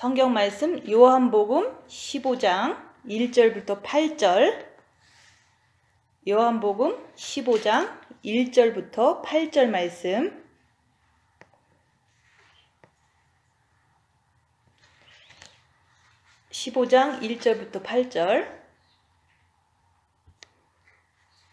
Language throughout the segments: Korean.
성경 말씀 요한복음 15장 1절부터 8절. 요한복음 15장 1절부터 8절 말씀. (15장) 1절부터 8절.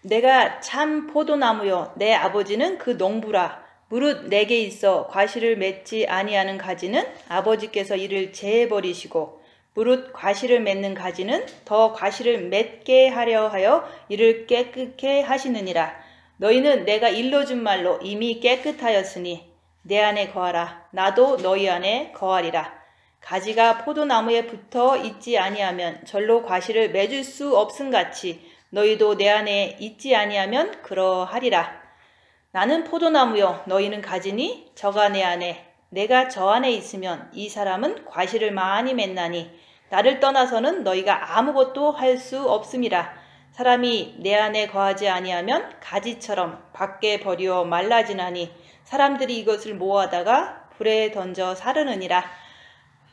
내가 참 포도나무요 내 아버지는 그 농부라. 무릇 내게 있어 과실을 맺지 아니하는 가지는 아버지께서 이를 제해버리시고, 무릇 과실을 맺는 가지는 더 과실을 맺게 하려 하여 이를 깨끗게 하시느니라. 너희는 내가 일러준 말로 이미 깨끗하였으니 내 안에 거하라. 나도 너희 안에 거하리라. 가지가 포도나무에 붙어 있지 아니하면 절로 과실을 맺을 수 없음같이 너희도 내 안에 있지 아니하면 그러하리라. 나는 포도나무요 너희는 가지니 저가 내 안에 내가 저 안에 있으면 이 사람은 과실을 많이 맺나니 나를 떠나서는 너희가 아무것도 할 수 없음이라. 사람이 내 안에 거하지 아니하면 가지처럼 밖에 버리어 말라지나니 사람들이 이것을 모아다가 불에 던져 사르느니라.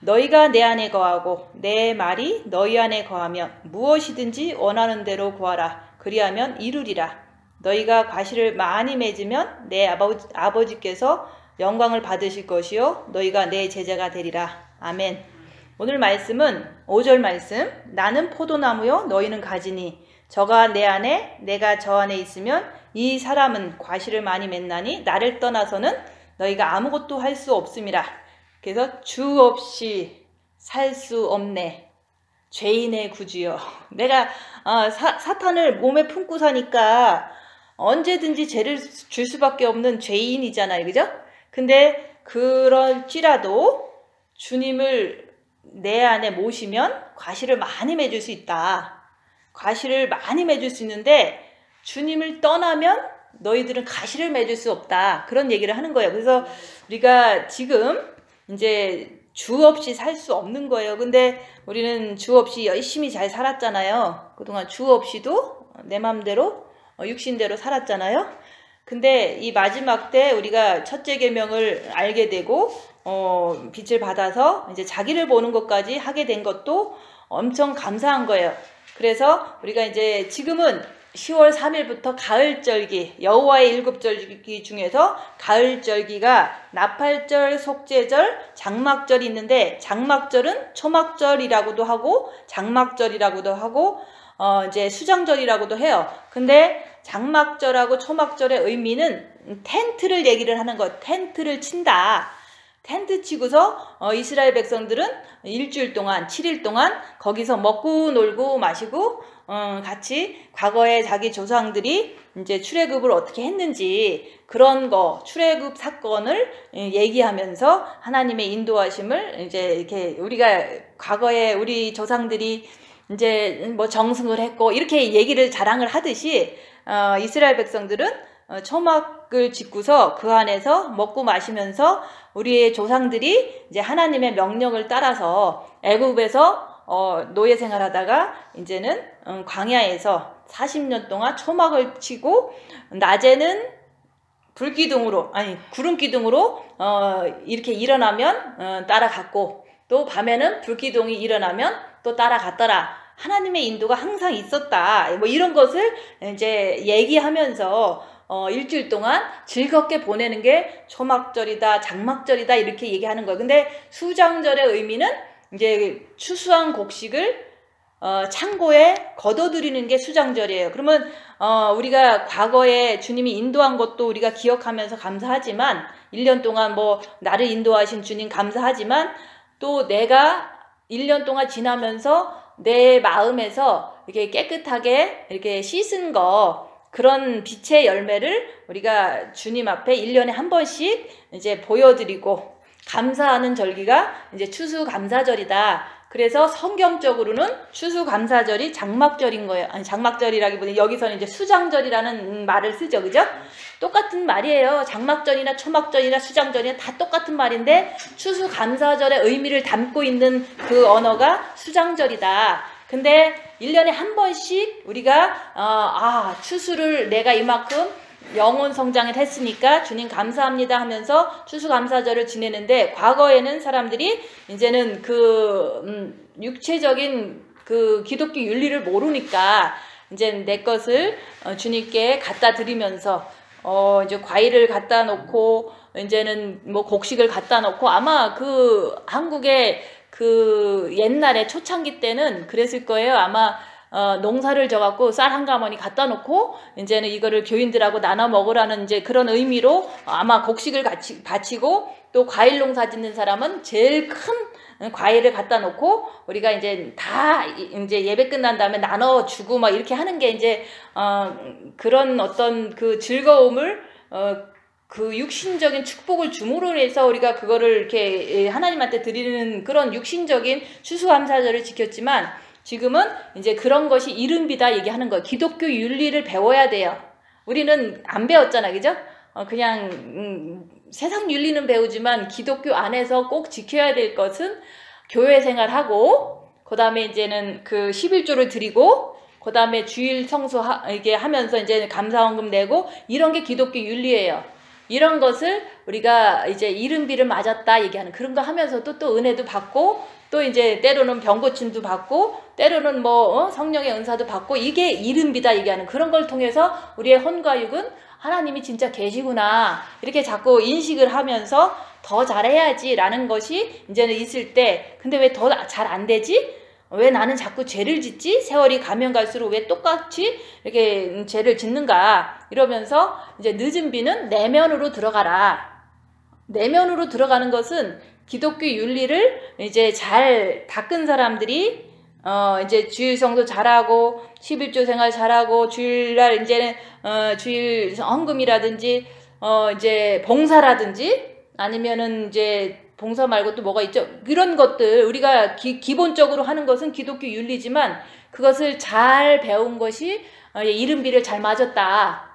너희가 내 안에 거하고 내 말이 너희 안에 거하면 무엇이든지 원하는 대로 구하라. 그리하면 이루리라. 너희가 과실을 많이 맺으면 내 아버지께서 영광을 받으실 것이요 너희가 내 제자가 되리라. 아멘. 오늘 말씀은 5절 말씀. 나는 포도나무요 너희는 가지니 저가 내 안에 내가 저 안에 있으면 이 사람은 과실을 많이 맺나니 나를 떠나서는 너희가 아무것도 할 수 없음이라. 그래서 주 없이 살 수 없네. 죄인의 구주여. 내가 사탄을 몸에 품고 사니까 언제든지 죄를 줄 수밖에 없는 죄인이잖아요. 그죠? 근데 그럴지라도 주님을 내 안에 모시면 과실을 많이 맺을 수 있다. 과실을 많이 맺을 수 있는데 주님을 떠나면 너희들은 과실을 맺을 수 없다. 그런 얘기를 하는 거예요. 그래서 우리가 지금 이제 주 없이 살 수 없는 거예요. 근데 우리는 주 없이 열심히 잘 살았잖아요. 그동안 주 없이도 내 맘대로 육신대로 살았잖아요. 근데 이 마지막 때 우리가 첫째 계명을 알게 되고 빛을 받아서 이제 자기를 보는 것까지 하게 된 것도 엄청 감사한 거예요. 그래서 우리가 이제 지금은 10월 3일부터 가을절기, 여호와의 7절기 중에서 가을절기가 나팔절, 속죄절, 장막절이 있는데, 장막절은 초막절이라고도 하고 장막절이라고도 하고 이제 수장절이라고도 해요. 근데 장막절하고 초막절의 의미는 텐트를 얘기를 하는 것. 텐트를 친다. 텐트 치고서 이스라엘 백성들은 일주일 동안 7일 동안 거기서 먹고 놀고 마시고 같이 과거에 자기 조상들이 이제 출애굽을 어떻게 했는지 그런 거, 출애굽 사건을 얘기하면서 하나님의 인도하심을 이제 이렇게 우리가 과거에 우리 조상들이 이제 뭐 정승을 했고 이렇게 얘기를 자랑을 하듯이 이스라엘 백성들은 초막을 짓고서 그 안에서 먹고 마시면서 우리의 조상들이 이제 하나님의 명령을 따라서 애굽에서 노예 생활하다가 이제는 광야에서 40년 동안 초막을 치고 낮에는 구름기둥으로 이렇게 일어나면 따라갔고 또 밤에는 불기둥이 일어나면 또 따라갔더라. 하나님의 인도가 항상 있었다. 뭐 이런 것을 이제 얘기하면서 일주일 동안 즐겁게 보내는 게 초막절이다, 장막절이다 이렇게 얘기하는 거예요. 근데 수장절의 의미는 이제 추수한 곡식을 창고에 거둬들이는 게 수장절이에요. 그러면 우리가 과거에 주님이 인도한 것도 우리가 기억하면서 감사하지만 1년 동안 뭐 나를 인도하신 주님 감사하지만 또 내가 1년 동안 지나면서 내 마음에서 이렇게 깨끗하게 이렇게 씻은 거, 그런 빛의 열매를 우리가 주님 앞에 1년에 한 번씩 이제 보여드리고 감사하는 절기가 이제 추수감사절이다. 그래서 성경적으로는 추수감사절이 장막절인 거예요. 아니, 장막절이라기보다 여기서는 이제 수장절이라는 말을 쓰죠. 그죠? 똑같은 말이에요. 장막절이나 초막절이나 수장절이나 다 똑같은 말인데 추수감사절의 의미를 담고 있는 그 언어가 수장절이다. 근데 1년에 한 번씩 우리가 추수를 내가 이만큼 영혼 성장을 했으니까 주님 감사합니다 하면서 추수감사절을 지내는데, 과거에는 사람들이 이제는 육체적인 기독교 윤리를 모르니까 이제 내 것을 주님께 갖다 드리면서 이제 과일을 갖다 놓고 이제는 뭐 곡식을 갖다 놓고, 아마 한국의 옛날에 초창기 때는 그랬을 거예요. 아마 농사를 져갖고 쌀 한 가마니 갖다 놓고 이제는 이거를 교인들하고 나눠 먹으라는 이제 그런 의미로 아마 곡식을 같이 바치고, 또 과일 농사 짓는 사람은 제일 큰 과일을 갖다 놓고 우리가 이제 다 이제 예배 끝난 다음에 나눠주고 막 이렇게 하는 게 이제 그런 어떤 즐거움을 육신적인 축복을 줌으로 해서 우리가 그거를 이렇게 하나님한테 드리는 그런 육신적인 추수감사절을 지켰지만, 지금은 이제 그런 것이 이른비다 얘기하는 거예요. 기독교 윤리를 배워야 돼요. 우리는 안 배웠잖아, 그죠? 그냥 세상 윤리는 배우지만 기독교 안에서 꼭 지켜야 될 것은 교회 생활하고, 그 다음에 이제는 11조를 드리고, 그 다음에 주일 성수 이게 하면서 이제 감사원금 내고, 이런 게 기독교 윤리예요. 이런 것을 우리가 이제 이른비를 맞았다 얘기하는 그런 거 하면서도 또 은혜도 받고, 또 이제 때로는 병고침도 받고, 때로는 뭐 성령의 은사도 받고, 이게 이른비다 얘기하는 그런 걸 통해서 우리의 혼과 육은 하나님이 진짜 계시구나 이렇게 자꾸 인식을 하면서 더 잘해야지 라는 것이 이제는 있을 때, 근데 왜 더 잘 안 되지? 왜 나는 자꾸 죄를 짓지? 세월이 가면 갈수록 왜 똑같이 이렇게 죄를 짓는가? 이러면서 이제 늦은 비는 내면으로 들어가라. 내면으로 들어가는 것은 기독교 윤리를 이제 잘 닦은 사람들이 이제 주일 성도 잘하고 11조 생활 잘하고, 주일날 이제는 주일 헌금이라든지 이제 봉사라든지, 아니면은 이제 봉사 말고 또 뭐가 있죠? 이런 것들 우리가 기본적으로 하는 것은 기독교 윤리지만, 그것을 잘 배운 것이 이른비를 잘 맞았다.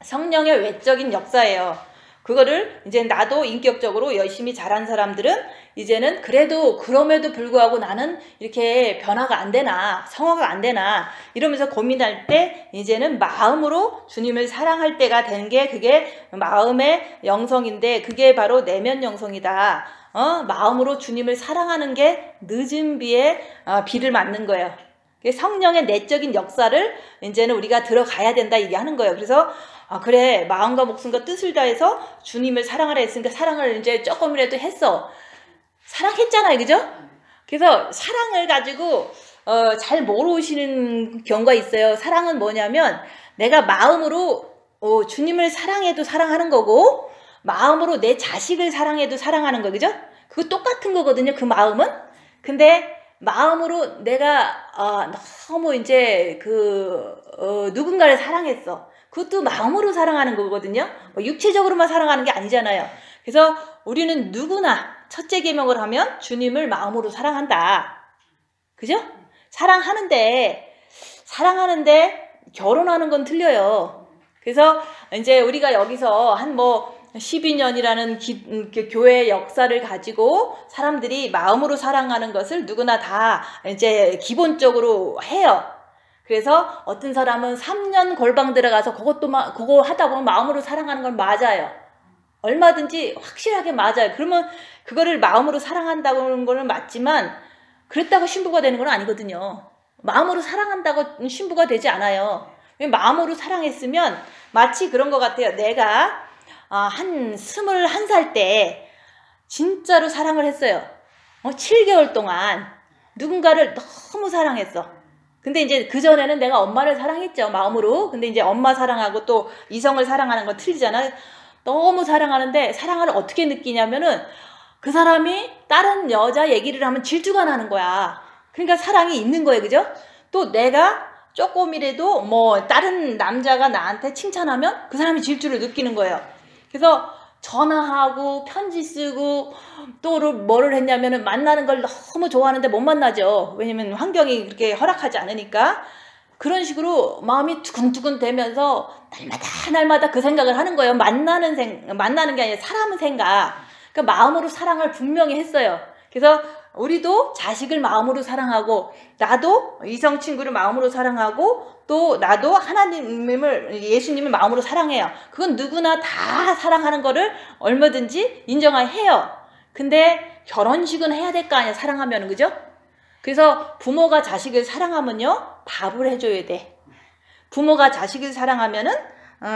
성령의 외적인 역사예요. 그거를 이제 나도 인격적으로 열심히 잘한 사람들은 이제는 그래도 그럼에도 불구하고 나는 이렇게 변화가 안 되나, 성화가 안 되나 이러면서 고민할 때, 이제는 마음으로 주님을 사랑할 때가 되는 게 그게 마음의 영성인데, 그게 바로 내면 영성이다. 마음으로 주님을 사랑하는 게 늦은 비에 비를 맞는 거예요. 성령의 내적인 역사를 이제는 우리가 들어가야 된다 얘기하는 거예요. 그래서 그래, 마음과 목숨과 뜻을 다해서 주님을 사랑하라 했으니까 사랑을 이제 조금이라도 했어. 사랑했잖아요, 그죠? 그래서 사랑을 가지고 잘 모르시는 경우가 있어요. 사랑은 뭐냐면, 내가 마음으로 주님을 사랑해도 사랑하는 거고, 마음으로 내 자식을 사랑해도 사랑하는 거, 그죠? 그거 똑같은 거거든요, 그 마음은. 근데 마음으로 내가 너무 이제 누군가를 사랑했어. 그것도 마음으로 사랑하는 거거든요. 육체적으로만 사랑하는 게 아니잖아요. 그래서 우리는 누구나 첫째 계명을 하면 주님을 마음으로 사랑한다. 그죠? 사랑하는데 결혼하는 건 틀려요. 그래서 이제 우리가 여기서 한 12년이라는 교회의 역사를 가지고 사람들이 마음으로 사랑하는 것을 누구나 다 이제 기본적으로 해요. 그래서 어떤 사람은 3년 골방 들어가서 그거 하다 보면 마음으로 사랑하는 건 맞아요. 얼마든지 확실하게 맞아요. 그러면 그거를 마음으로 사랑한다고 하는 거는 맞지만, 그랬다고 신부가 되는 건 아니거든요. 마음으로 사랑한다고 신부가 되지 않아요. 마음으로 사랑했으면 마치 그런 것 같아요. 내가 한 21살 때 진짜로 사랑을 했어요. 7개월 동안 누군가를 너무 사랑했어. 근데 이제 그전에는 내가 엄마를 사랑했죠, 마음으로. 근데 이제 엄마 사랑하고 또 이성을 사랑하는 건 틀리잖아요. 너무 사랑하는데 사랑을 어떻게 느끼냐면은, 그 사람이 다른 여자 얘기를 하면 질투가 나는 거야. 그러니까 사랑이 있는 거예요, 그죠? 또 내가 조금이라도 다른 남자가 나한테 칭찬하면 그 사람이 질투를 느끼는 거예요. 그래서 전화하고 편지 쓰고 또 뭐를 했냐면은, 만나는 걸 너무 좋아하는데 못 만나죠. 왜냐면 환경이 그렇게 허락하지 않으니까. 그런 식으로 마음이 두근두근 되면서 날마다 그 생각을 하는 거예요. 만나는 게 아니라 사람 생각. 그러니까 마음으로 사랑을 분명히 했어요. 그래서 우리도 자식을 마음으로 사랑하고, 나도 이성 친구를 마음으로 사랑하고, 또 나도 예수님을 마음으로 사랑해요. 그건 누구나 다 사랑하는 거를 얼마든지 인정해요. 근데 결혼식은 해야 될 거 아니야, 사랑하면. 그죠? 그래서 부모가 자식을 사랑하면요, 밥을 해줘야 돼. 부모가 자식을 사랑하면은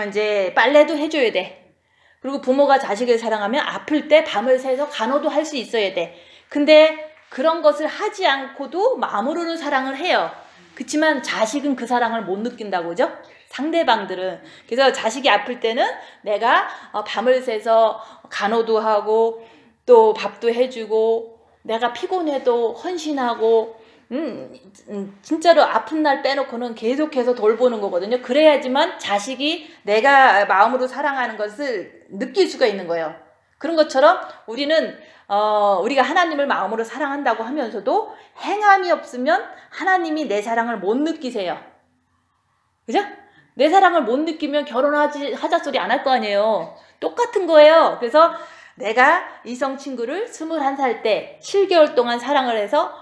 이제 빨래도 해줘야 돼. 그리고 부모가 자식을 사랑하면 아플 때 밤을 새서 간호도 할 수 있어야 돼. 근데 그런 것을 하지 않고도 마음으로는 사랑을 해요. 그렇지만 자식은 그 사랑을 못 느낀다고, 그죠? 상대방들은. 그래서 자식이 아플 때는 내가 밤을 새서 간호도 하고 또 밥도 해주고, 내가 피곤해도 헌신하고, 진짜로 아픈 날 빼놓고는 계속해서 돌보는 거거든요. 그래야지만 자식이 내가 마음으로 사랑하는 것을 느낄 수가 있는 거예요. 그런 것처럼 우리는 우리가 하나님을 마음으로 사랑한다고 하면서도 행함이 없으면 하나님이 내 사랑을 못 느끼세요. 그죠? 내 사랑을 못 느끼면 하자 소리 안 할 거 아니에요. 똑같은 거예요. 그래서 내가 이성 친구를 21살 때 7개월 동안 사랑을 해서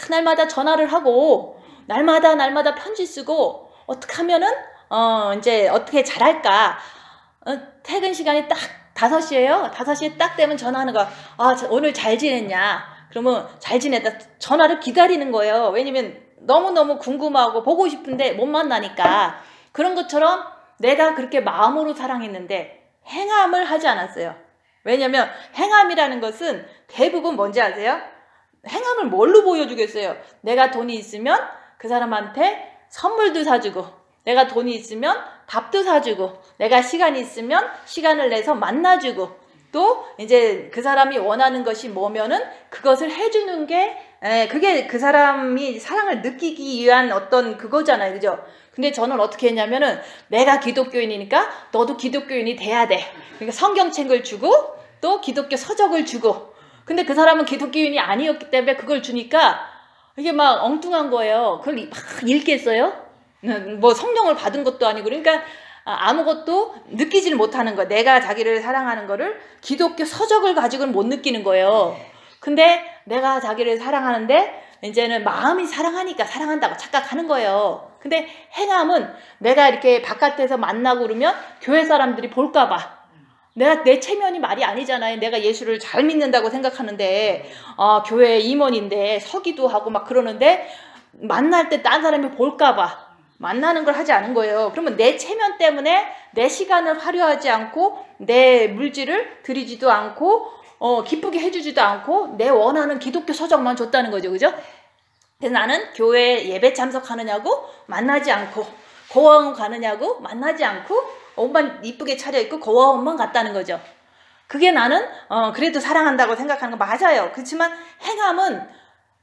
날마다 전화를 하고, 날마다 편지 쓰고, 어떻게 하면은 이제 어떻게 잘할까. 퇴근 시간이 딱 5시예요. 5시에 딱 되면 전화하는 거야. 오늘 잘 지냈냐? 그러면 잘 지냈다. 전화를 기다리는 거예요. 왜냐면 너무너무 궁금하고 보고 싶은데 못 만나니까. 그런 것처럼 내가 그렇게 마음으로 사랑했는데 행함을 하지 않았어요. 왜냐면 행함이라는 것은 대부분 뭔지 아세요? 행함을 뭘로 보여주겠어요? 내가 돈이 있으면 그 사람한테 선물도 사주고, 내가 돈이 있으면 밥도 사주고, 내가 시간이 있으면 시간을 내서 만나주고, 또 이제 그 사람이 원하는 것이 뭐면은 그것을 해주는 게 그게 그 사람이 사랑을 느끼기 위한 어떤 그거잖아요. 그죠? 근데 저는 어떻게 했냐면은 내가 기독교인이니까 너도 기독교인이 돼야 돼. 그러니까 성경책을 주고 또 기독교 서적을 주고, 근데 그 사람은 기독교인이 아니었기 때문에 그걸 주니까 이게 막 엉뚱한 거예요. 그걸 막 읽겠어요? 뭐 성령을 받은 것도 아니고. 그러니까 아무것도 느끼지를 못하는 거야. 내가 자기를 사랑하는 거를 기독교 서적을 가지고는 못 느끼는 거예요. 근데 내가 자기를 사랑하는데 이제는 마음이 사랑하니까 사랑한다고 착각하는 거예요. 근데 행함은 내가 이렇게 바깥에서 만나고 그러면 교회 사람들이 볼까 봐. 내 체면이 말이 아니잖아요. 내가 예수를 잘 믿는다고 생각하는데 교회 임원인데 서기도 하고 막 그러는데 만날 때 딴 사람이 볼까 봐 만나는 걸 하지 않은 거예요. 그러면 내 체면 때문에 내 시간을 화려하지 않고 내 물질을 들이지도 않고 기쁘게 해주지도 않고 내 원하는 기독교 서적만 줬다는 거죠. 그죠? 그래서 나는 교회 예배 참석하느냐고 만나지 않고, 고아원 가느냐고 만나지 않고, 옷만 이쁘게 차려입고 고아원만 갔다는 거죠. 그게 나는 그래도 사랑한다고 생각하는 거 맞아요. 그렇지만 행함은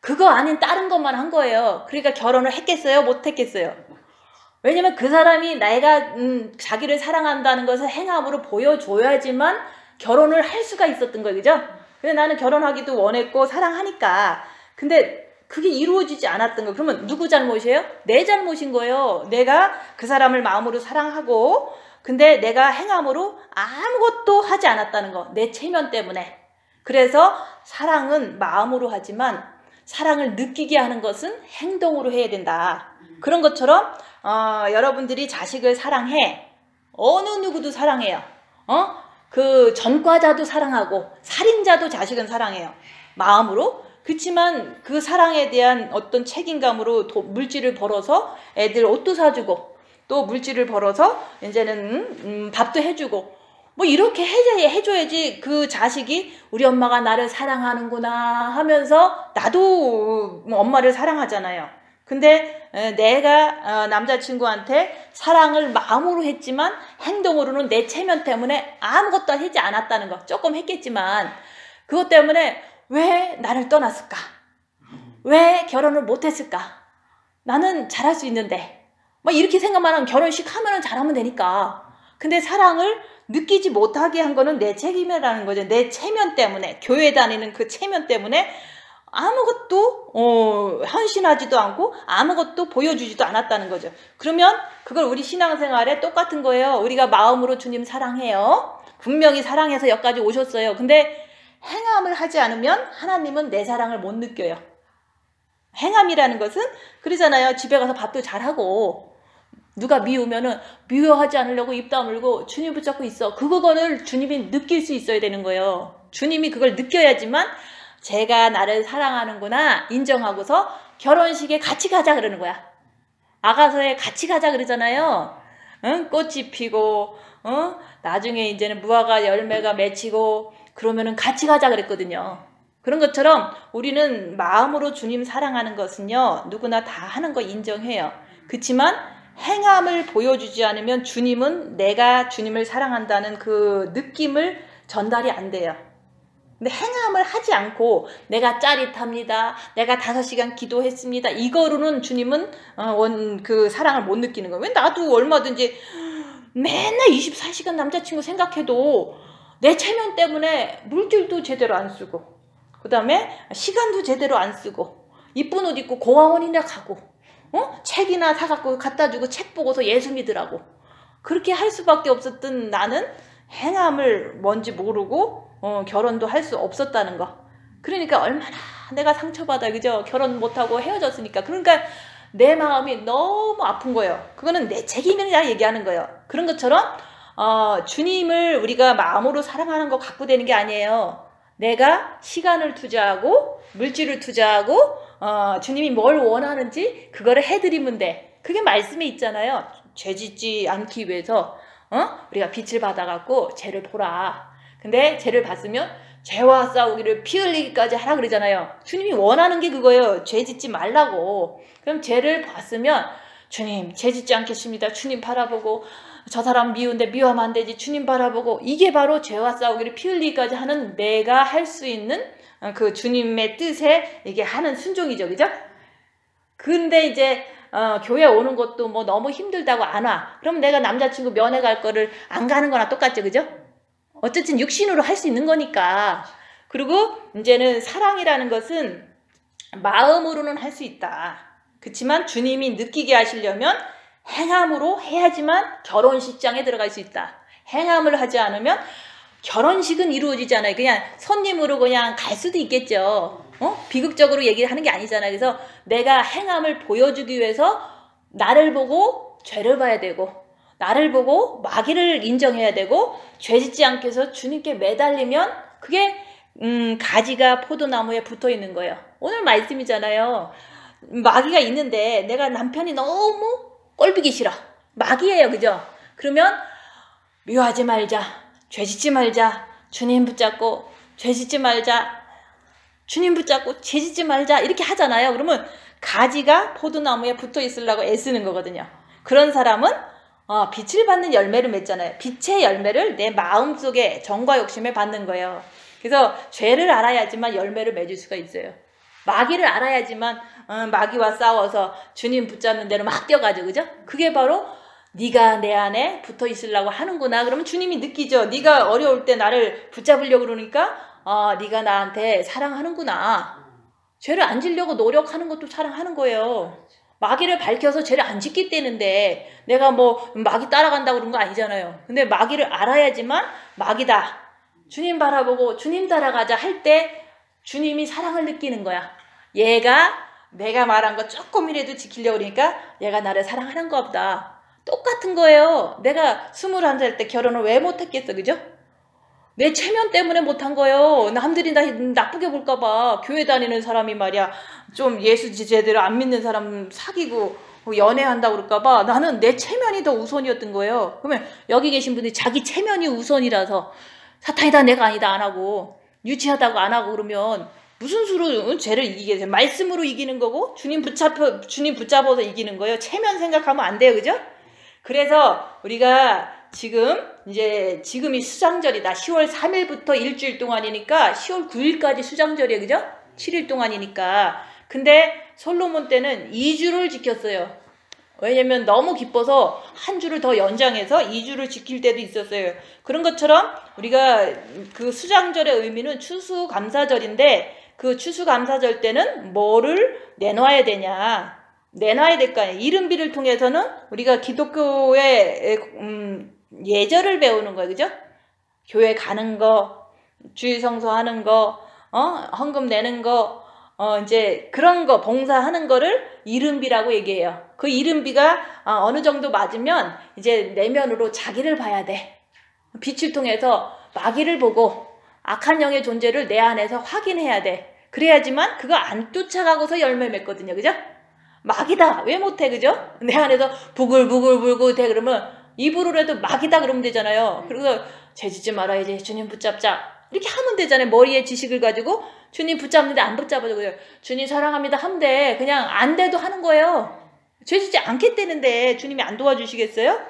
그거 아닌 다른 것만 한 거예요. 그러니까 결혼을 했겠어요? 못 했겠어요? 왜냐면 그 사람이 내가 자기를 사랑한다는 것을 행함으로 보여줘야지만 결혼을 할 수가 있었던 거예요. 그죠? 그래서 나는 결혼하기도 원했고 사랑하니까. 근데 그게 이루어지지 않았던 거. 그러면 누구 잘못이에요? 내 잘못인 거예요. 내가 그 사람을 마음으로 사랑하고, 근데 내가 행함으로 아무것도 하지 않았다는 거. 내 체면 때문에. 그래서 사랑은 마음으로 하지만 사랑을 느끼게 하는 것은 행동으로 해야 된다. 그런 것처럼 여러분들이 자식을 사랑해. 어느 누구도 사랑해요. 그 전과자도 사랑하고 살인자도 자식은 사랑해요. 마음으로. 그렇지만 그 사랑에 대한 어떤 책임감으로 물질을 벌어서 애들 옷도 사주고, 또 물질을 벌어서 이제는 밥도 해주고, 뭐 이렇게 해줘야지 그 자식이 우리 엄마가 나를 사랑하는구나 하면서 나도 엄마를 사랑하잖아요. 근데 내가 남자친구한테 사랑을 마음으로 했지만 행동으로는 내 체면 때문에 아무것도 하지 않았다는 거. 조금 했겠지만 그것 때문에 왜 나를 떠났을까? 왜 결혼을 못했을까? 나는 잘할 수 있는데. 막 이렇게 생각만 하면 결혼식 하면은 잘하면 되니까. 근데 사랑을 느끼지 못하게 한 거는 내 책임이라는 거죠. 내 체면 때문에, 교회 다니는 그 체면 때문에 아무것도 헌신하지도 않고 아무것도 보여주지도 않았다는 거죠. 그러면 그걸 우리 신앙생활에 똑같은 거예요. 우리가 마음으로 주님 사랑해요. 분명히 사랑해서 여기까지 오셨어요. 근데 행함을 하지 않으면 하나님은 내 사랑을 못 느껴요. 행함이라는 것은 그러잖아요. 집에 가서 밥도 잘하고 누가 미우면은 미워하지 않으려고 입 다물고 주님 붙잡고 있어. 그거를 주님이 느낄 수 있어야 되는 거예요. 주님이 그걸 느껴야지만 제가 나를 사랑하는구나 인정하고서 결혼식에 같이 가자 그러는 거야. 아가서에 같이 가자 그러잖아요. 응? 꽃이 피고 나중에 이제는 무화과 열매가 맺히고 그러면은 같이 가자 그랬거든요. 그런 것처럼 우리는 마음으로 주님 사랑하는 것은요 누구나 다 하는 거 인정해요. 그렇지만 행함을 보여주지 않으면 주님은 내가 주님을 사랑한다는 그 느낌을 전달이 안 돼요. 근데 행함을 하지 않고 내가 짜릿합니다. 내가 5시간 기도했습니다. 이거로는 주님은 그 사랑을 못 느끼는 거예요. 왜 나도 얼마든지 맨날 24시간 남자친구 생각해도 내 체면 때문에 물질도 제대로 안 쓰고 그 다음에 시간도 제대로 안 쓰고 이쁜 옷 입고 고아원이나 가고 책이나 사갖고 갖다 주고 책 보고서 예수 믿으라고 그렇게 할 수밖에 없었던 나는 행함을 뭔지 모르고 결혼도 할 수 없었다는 거. 그러니까 얼마나 내가 상처받아 그죠? 결혼 못하고 헤어졌으니까. 그러니까 내 마음이 너무 아픈 거예요. 그거는 내 책임이라 얘기하는 거예요. 그런 것처럼 주님을 우리가 마음으로 사랑하는 거 갖고 되는 게 아니에요. 내가 시간을 투자하고 물질을 투자하고 주님이 뭘 원하는지 그거를 해드리면 돼. 그게 말씀에 있잖아요. 죄 짓지 않기 위해서 우리가 빛을 받아갖고 죄를 보라. 근데 죄를 봤으면 죄와 싸우기를 피 흘리기까지 하라 그러잖아요. 주님이 원하는 게 그거예요. 죄 짓지 말라고. 그럼 죄를 봤으면 주님 죄 짓지 않겠습니다. 주님 바라보고 저 사람 미운데 미워하면 안 되지. 주님 바라보고 이게 바로 죄와 싸우기를 피 흘리기까지 하는 내가 할 수 있는 그 주님의 뜻에 이게 하는 순종이죠. 그죠? 근데 이제 교회 오는 것도 뭐 너무 힘들다고 안 와. 그럼 내가 남자친구 면회 갈 거를 안 가는 거나 똑같죠. 그죠? 어쨌든 육신으로 할 수 있는 거니까. 그리고 이제는 사랑이라는 것은 마음으로는 할 수 있다. 그렇지만 주님이 느끼게 하시려면 행함으로 해야지만 결혼식장에 들어갈 수 있다. 행함을 하지 않으면 결혼식은 이루어지지 않아요. 그냥 손님으로 그냥 갈 수도 있겠죠. 비극적으로 얘기를 하는 게 아니잖아요. 그래서 내가 행함을 보여주기 위해서 나를 보고 죄를 봐야 되고 나를 보고 마귀를 인정해야 되고 죄짓지 않게 해서 주님께 매달리면 그게 가지가 포도나무에 붙어 있는 거예요. 오늘 말씀이잖아요. 마귀가 있는데 내가 남편이 너무 꼴보기 싫어. 마귀예요. 그죠? 그러면 미워하지 말자. 죄짓지 말자. 주님 붙잡고 죄짓지 말자. 주님 붙잡고 죄짓지 말자. 이렇게 하잖아요. 그러면 가지가 포도나무에 붙어 있으려고 애쓰는 거거든요. 그런 사람은 빛을 받는 열매를 맺잖아요. 빛의 열매를 내 마음속에 정과 욕심에 받는 거예요. 그래서 죄를 알아야지만 열매를 맺을 수가 있어요. 마귀를 알아야지만 마귀와 싸워서 주님 붙잡는 대로 막 뛰어가죠. 그죠? 그게 바로 네가 내 안에 붙어 있으려고 하는구나. 그러면 주님이 느끼죠. 네가 어려울 때 나를 붙잡으려고 그러니까 네가 나한테 사랑하는구나. 죄를 안 지려고 노력하는 것도 사랑하는 거예요. 마귀를 밝혀서 죄를 안 짓기 때문에 내가 뭐 마귀 따라간다고 그런 거 아니잖아요. 근데 마귀를 알아야지만 마귀다. 주님 바라보고 주님 따라가자 할 때 주님이 사랑을 느끼는 거야. 얘가 내가 말한 거 조금이라도 지키려고 그러니까 얘가 나를 사랑하는 거 보다. 똑같은 거예요. 내가 21살 때 결혼을 왜 못했겠어. 그죠? 내 체면 때문에 못한 거예요. 남들이 나 나쁘게 볼까봐. 교회 다니는 사람이 말이야 좀 예수 제대로 안 믿는 사람 사귀고 연애한다고 그럴까봐 나는 내 체면이 더 우선이었던 거예요. 그러면 여기 계신 분들이 자기 체면이 우선이라서 사탄이다 내가 아니다 안 하고 유치하다고 안 하고 그러면 무슨 수로 죄를 이기게 돼? 말씀으로 이기는 거고 주님 붙잡아서 이기는 거예요. 체면 생각하면 안 돼요. 그죠? 그래서 우리가 지금이 수장절이다. 10월 3일부터 일주일 동안이니까 10월 9일까지 수장절이에요. 그죠? 7일 동안이니까. 근데 솔로몬 때는 2주를 지켰어요. 왜냐면 너무 기뻐서 한 주를 더 연장해서 2주를 지킬 때도 있었어요. 그런 것처럼 우리가 그 수장절의 의미는 추수감사절인데 그 추수감사절 때는 뭐를 내놔야 되냐. 내놔야 될 거 아니에요. 이른비를 통해서는 우리가 기독교의 예절을 배우는 거예요. 그죠? 교회 가는 거, 주일 성소하는 거, 헌금 내는 거, 이제 그런 거 봉사하는 거를 이른비라고 얘기해요. 그 이른비가 어느 정도 맞으면 이제 내면으로 자기를 봐야 돼. 빛을 통해서 마귀를 보고 악한 영의 존재를 내 안에서 확인해야 돼. 그래야지만 그거 안 쫓아가고서 열매 맺거든요. 그죠? 마귀다. 왜 못해? 그죠? 내 안에서 부글부글부글 돼. 그러면 입으로라도 마귀다 그러면 되잖아요. 그래서 죄짓지 말아야지. 주님 붙잡자. 이렇게 하면 되잖아요. 머리에 지식을 가지고 주님 붙잡는데 안 붙잡아줘. 그래요. 주님 사랑합니다. 하면 돼. 그냥 안 돼도 하는 거예요. 죄짓지 않겠다는데 주님이 안 도와주시겠어요?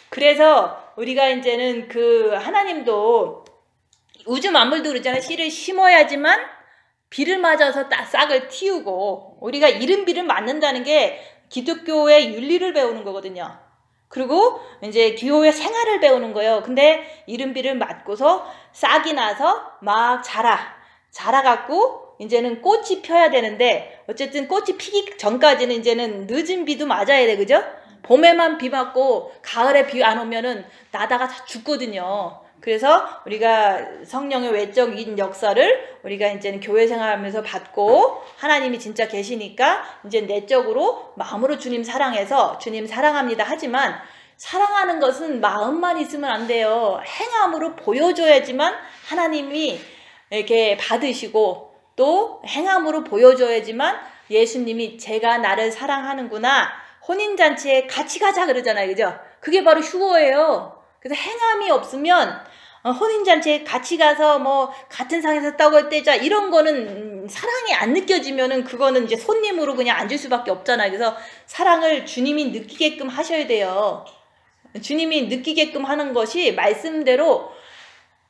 그래서 우리가 이제는 그 하나님도 우주 만물도 그러잖아요. 씨를 심어야지만 비를 맞아서 싹을 틔우고 우리가 이른 비를 맞는다는 게 기독교의 윤리를 배우는 거거든요. 그리고 이제 교회 생활을 배우는 거예요. 근데 이른 비를 맞고서 싹이 나서 막 자라갖고 이제는 꽃이 펴야 되는데 어쨌든 꽃이 피기 전까지는 이제는 늦은 비도 맞아야 돼. 그죠? 봄에만 비 맞고 가을에 비 안 오면은 나다가 다 죽거든요. 그래서 우리가 성령의 외적인 역사를 우리가 이제는 교회 생활하면서 받고 하나님이 진짜 계시니까 이제 내적으로 마음으로 주님 사랑해서 주님 사랑합니다 하지만 사랑하는 것은 마음만 있으면 안 돼요. 행함으로 보여줘야지만 하나님이 이렇게 받으시고 또 행함으로 보여줘야지만 예수님이 제가 나를 사랑하는구나 혼인잔치에 같이 가자 그러잖아요. 그죠? 그게 바로 휴거예요. 그래서 행함이 없으면 혼인잔치에 같이 가서 뭐 같은 상에서 떡을 떼자 이런 거는 사랑이 안 느껴지면은 그거는 이제 손님으로 그냥 앉을 수밖에 없잖아요. 그래서 사랑을 주님이 느끼게끔 하셔야 돼요. 주님이 느끼게끔 하는 것이 말씀대로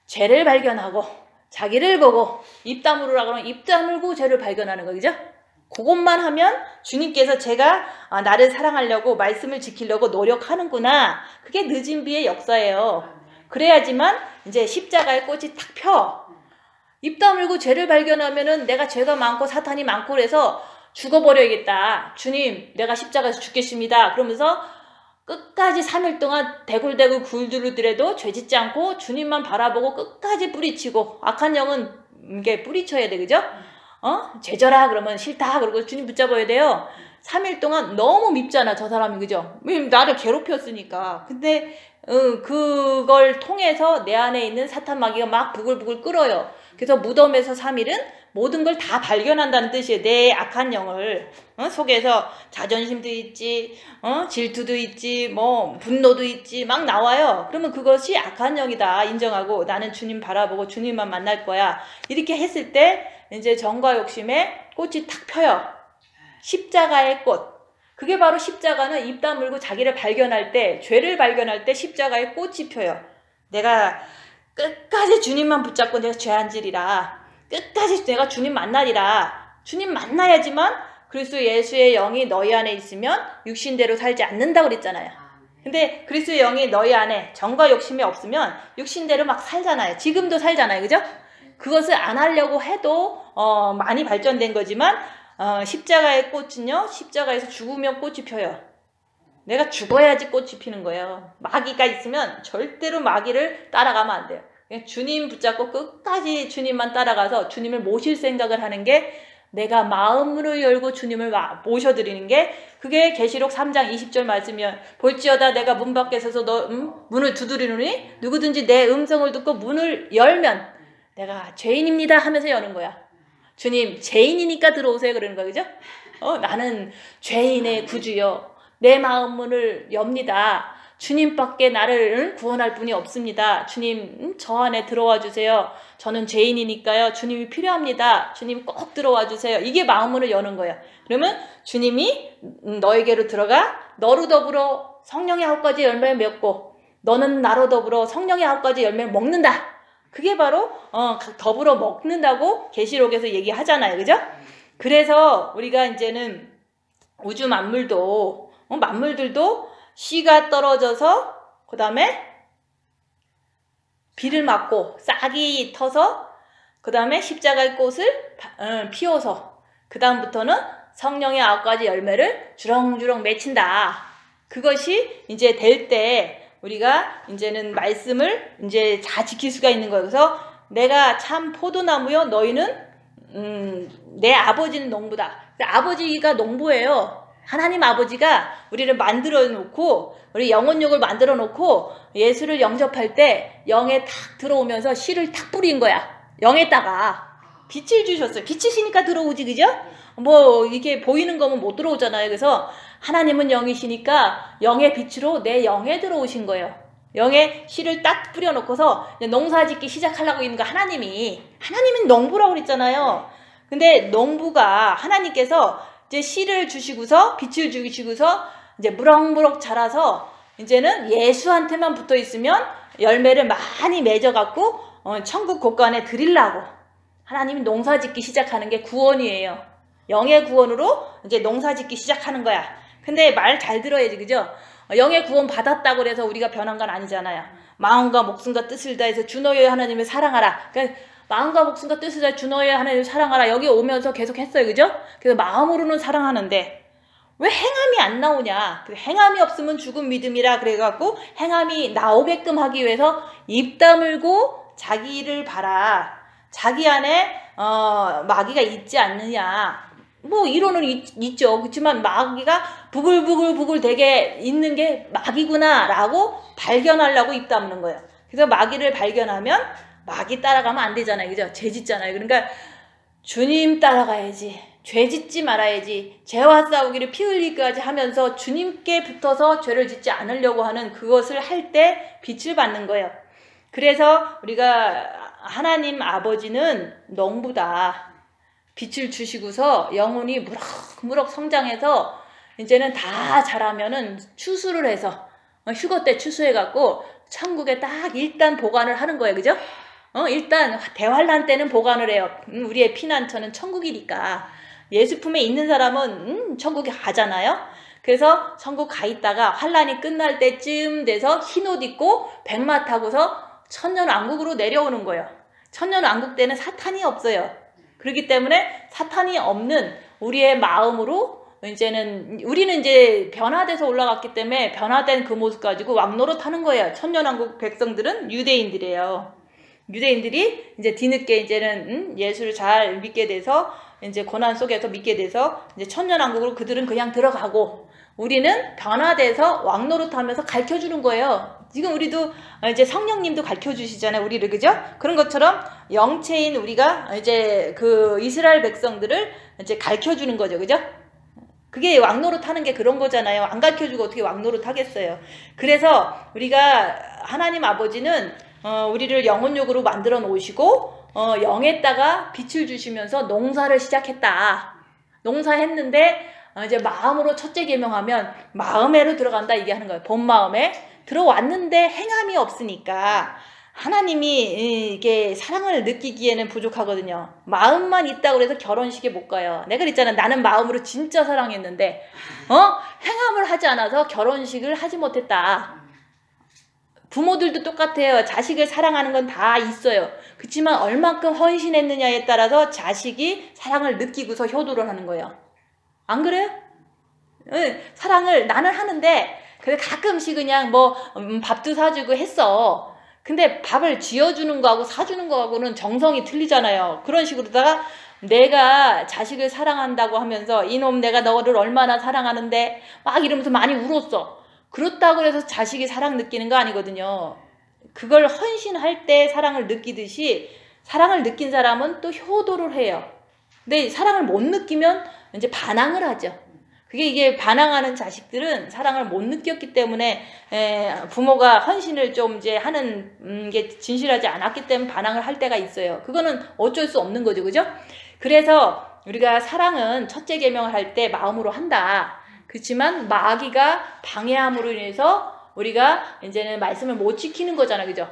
죄를 발견하고 자기를 보고 입 다물으라 그러면 입 다물고 죄를 발견하는 거죠. 그것만 하면 주님께서 제가 나를 사랑하려고 말씀을 지키려고 노력하는구나. 그게 늦은 비의 역사예요. 그래야지만 이제 십자가의 꽃이 탁 펴. 입 다물고 죄를 발견하면은 내가 죄가 많고 사탄이 많고 그래서 죽어버려야겠다. 주님 내가 십자가에서 죽겠습니다. 그러면서 끝까지 3일 동안 대굴대굴 굴두르더라도 죄짓지 않고 주님만 바라보고 끝까지 뿌리치고 악한 영은 이게 뿌리쳐야 돼. 그죠? 죄져라 그러면 싫다 그러고 주님 붙잡아야 돼요. 3일 동안 너무 밉잖아 저 사람이. 그죠? 나를 괴롭혔으니까. 근데 그걸 통해서 내 안에 있는 사탄 마귀가 막 부글부글 끓어요. 그래서 무덤에서 3일은 모든 걸 다 발견한다는 뜻이에요. 내 악한 영을 속에서 자존심도 있지, 질투도 있지, 뭐 분노도 있지 막 나와요. 그러면 그것이 악한 영이다 인정하고 나는 주님 바라보고 주님만 만날 거야. 이렇게 했을 때 이제 정과 욕심에 꽃이 탁 펴요. 십자가의 꽃. 그게 바로 십자가는 입 다물고 자기를 발견할 때, 죄를 발견할 때 십자가의 꽃이 펴요. 내가 끝까지 주님만 붙잡고 내가 죄 안 지리라. 끝까지 내가 주님 만나리라. 주님 만나야지만 그리스도 예수의 영이 너희 안에 있으면 육신대로 살지 않는다고 그랬잖아요. 근데 그리스도의 영이 너희 안에 정과 욕심이 없으면 육신대로 막 살잖아요. 지금도 살잖아요. 그죠? 그것을 안 하려고 해도 많이 발전된 거지만 십자가의 꽃은요. 십자가에서 죽으면 꽃이 펴요. 내가 죽어야지 꽃이 피는 거예요. 마귀가 있으면 절대로 마귀를 따라가면 안 돼요. 주님 붙잡고 끝까지 주님만 따라가서 주님을 모실 생각을 하는 게 내가 마음으로 열고 주님을 모셔드리는 게 그게 계시록 3장 20절 말씀이면 볼지어다 내가 문 밖에 서서 너 문을 두드리노니 누구든지 내 음성을 듣고 문을 열면 내가 죄인입니다 하면서 여는 거야. 주님 죄인이니까 들어오세요 그러는 거야. 그죠? 나는 죄인의 구주요. 내 마음 문을 엽니다. 주님밖에 나를 구원할 분이 없습니다. 주님 저 안에 들어와 주세요. 저는 죄인이니까요. 주님이 필요합니다. 주님 꼭 들어와 주세요. 이게 마음문을 여는 거예요. 그러면 주님이 너에게로 들어가 너로 더불어 성령의 9가지 열매를 맺고 너는 나로 더불어 성령의 9가지 열매를 먹는다. 그게 바로 더불어 먹는다고 계시록에서 얘기하잖아요. 그죠? 그래서 우리가 이제는 우주 만물도 만물들도 씨가 떨어져서 그 다음에 비를 맞고 싹이 터서 그 다음에 십자가의 꽃을 피워서 그 다음부터는 성령의 9가지 열매를 주렁주렁 맺힌다. 그것이 이제 될 때 우리가 이제는 말씀을 이제 다 지킬 수가 있는 거예요. 그래서 내가 참 포도나무요 너희는 내 아버지는 농부다. 아버지가 농부예요. 하나님 아버지가 우리를 만들어 놓고 우리 영혼육을 만들어 놓고 예수를 영접할 때 영에 탁 들어오면서 씨를 탁 뿌린 거야. 영에다가 빛을 주셨어요. 빛이시니까 들어오지, 그죠? 뭐 이게 보이는 거면 못 들어오잖아요. 그래서 하나님은 영이시니까 영의 빛으로 내 영에 들어오신 거예요. 영에 씨를 딱 뿌려놓고서 농사 짓기 시작하려고 있는 거 하나님은 농부라고 그랬잖아요. 근데 농부가 하나님께서 이제 씨를 주시고서 빛을 주시고서 이제 무럭무럭 자라서 이제는 예수한테만 붙어 있으면 열매를 많이 맺어갖고 천국 곳간에 드리려고 하나님이 농사 짓기 시작하는 게 구원이에요. 영의 구원으로 이제 농사 짓기 시작하는 거야. 근데 말 잘 들어야지, 그죠? 영의 구원 받았다고 그래서 우리가 변한 건 아니잖아요. 마음과 목숨과 뜻을 다해서 주 너의 하나님을 사랑하라. 그러니까 마음과 목숨과 뜻을 다해 주 너의 하나님을 사랑하라. 여기 오면서 계속 했어요, 그죠? 그래서 마음으로는 사랑하는데 왜 행함이 안 나오냐? 행함이 없으면 죽은 믿음이라 그래갖고 행함이 나오게끔 하기 위해서 입 다물고 자기를 봐라. 자기 안에 마귀가 있지 않느냐. 뭐 이론은 있죠. 그렇지만 마귀가 부글부글 되게 있는 게 마귀구나 라고 발견하려고 입 다무는 거예요. 그래서 마귀를 발견하면 마귀 따라가면 안 되잖아요. 그죠? 죄 짓잖아요. 그러니까 주님 따라가야지. 죄 짓지 말아야지. 죄와 싸우기를 피 흘리기까지 하면서 주님께 붙어서 죄를 짓지 않으려고 하는 그것을 할 때 빛을 받는 거예요. 그래서 우리가 하나님 아버지는 농부다. 빛을 주시고서 영혼이 무럭무럭 성장해서 이제는 다 자라면은 추수를 해서 휴거 때 추수해갖고 천국에 딱 일단 보관을 하는 거예요. 그죠? 일단 대환란 때는 보관을 해요. 우리의 피난처는 천국이니까. 예수 품에 있는 사람은 천국에 가잖아요. 그래서 천국 가 있다가 환란이 끝날 때쯤 돼서 흰옷 입고 백마 타고서 천년왕국으로 내려오는 거예요. 천년왕국 때는 사탄이 없어요. 그렇기 때문에 사탄이 없는 우리의 마음으로 우리는 이제 변화돼서 올라갔기 때문에 변화된 그 모습 가지고 왕노릇 하는 거예요. 천년왕국 백성들은 유대인들이에요. 유대인들이 이제 뒤늦게 이제는 예수를 잘 믿게 돼서 이제 고난 속에서 믿게 돼서 이제 천년왕국으로 그들은 그냥 들어가고 우리는 변화돼서 왕노릇 하면서 가르쳐 주는 거예요. 지금 우리도 이제 성령님도 가르쳐 주시잖아요. 우리를, 그죠? 그런 것처럼 영체인 우리가 이제 그 이스라엘 백성들을 이제 가르쳐 주는 거죠. 그죠? 그게 왕노릇 하는 게 그런 거잖아요. 안 가르쳐 주고 어떻게 왕노릇 하겠어요. 그래서 우리가 하나님 아버지는 우리를 영혼육으로 만들어 놓으시고 영에다가 빛을 주시면서 농사를 시작했다. 농사했는데 이제 마음으로 첫째 계명하면 마음에로 들어간다 이게 하는 거예요. 본 마음에 들어왔는데 행함이 없으니까 하나님이 이게 사랑을 느끼기에는 부족하거든요. 마음만 있다고 해서 결혼식에 못 가요. 내가 그랬잖아. 나는 마음으로 진짜 사랑했는데 행함을 하지 않아서 결혼식을 하지 못했다. 부모들도 똑같아요. 자식을 사랑하는 건 다 있어요. 그렇지만 얼만큼 헌신했느냐에 따라서 자식이 사랑을 느끼고서 효도를 하는 거예요. 안 그래요? 사랑을 나는 하는데 그래 가끔씩 그냥 뭐 밥도 사주고 했어. 근데 밥을 지어주는 거하고 사주는 거하고는 정성이 틀리잖아요. 그런 식으로다가 내가 자식을 사랑한다고 하면서 이놈 내가 너를 얼마나 사랑하는데 막 이러면서 많이 울었어. 그렇다고 해서 자식이 사랑 느끼는 거 아니거든요. 그걸 헌신할 때 사랑을 느끼듯이 사랑을 느낀 사람은 또 효도를 해요. 근데 사랑을 못 느끼면 이제 반항을 하죠. 이게 반항하는 자식들은 사랑을 못 느꼈기 때문에 부모가 헌신을 좀 이제 하는 게 진실하지 않았기 때문에 반항을 할 때가 있어요. 그거는 어쩔 수 없는 거죠. 그죠? 그래서 우리가 사랑은 첫째 계명을 할 때 마음으로 한다. 그렇지만 마귀가 방해함으로 인해서 우리가 이제는 말씀을 못 지키는 거잖아. 그죠?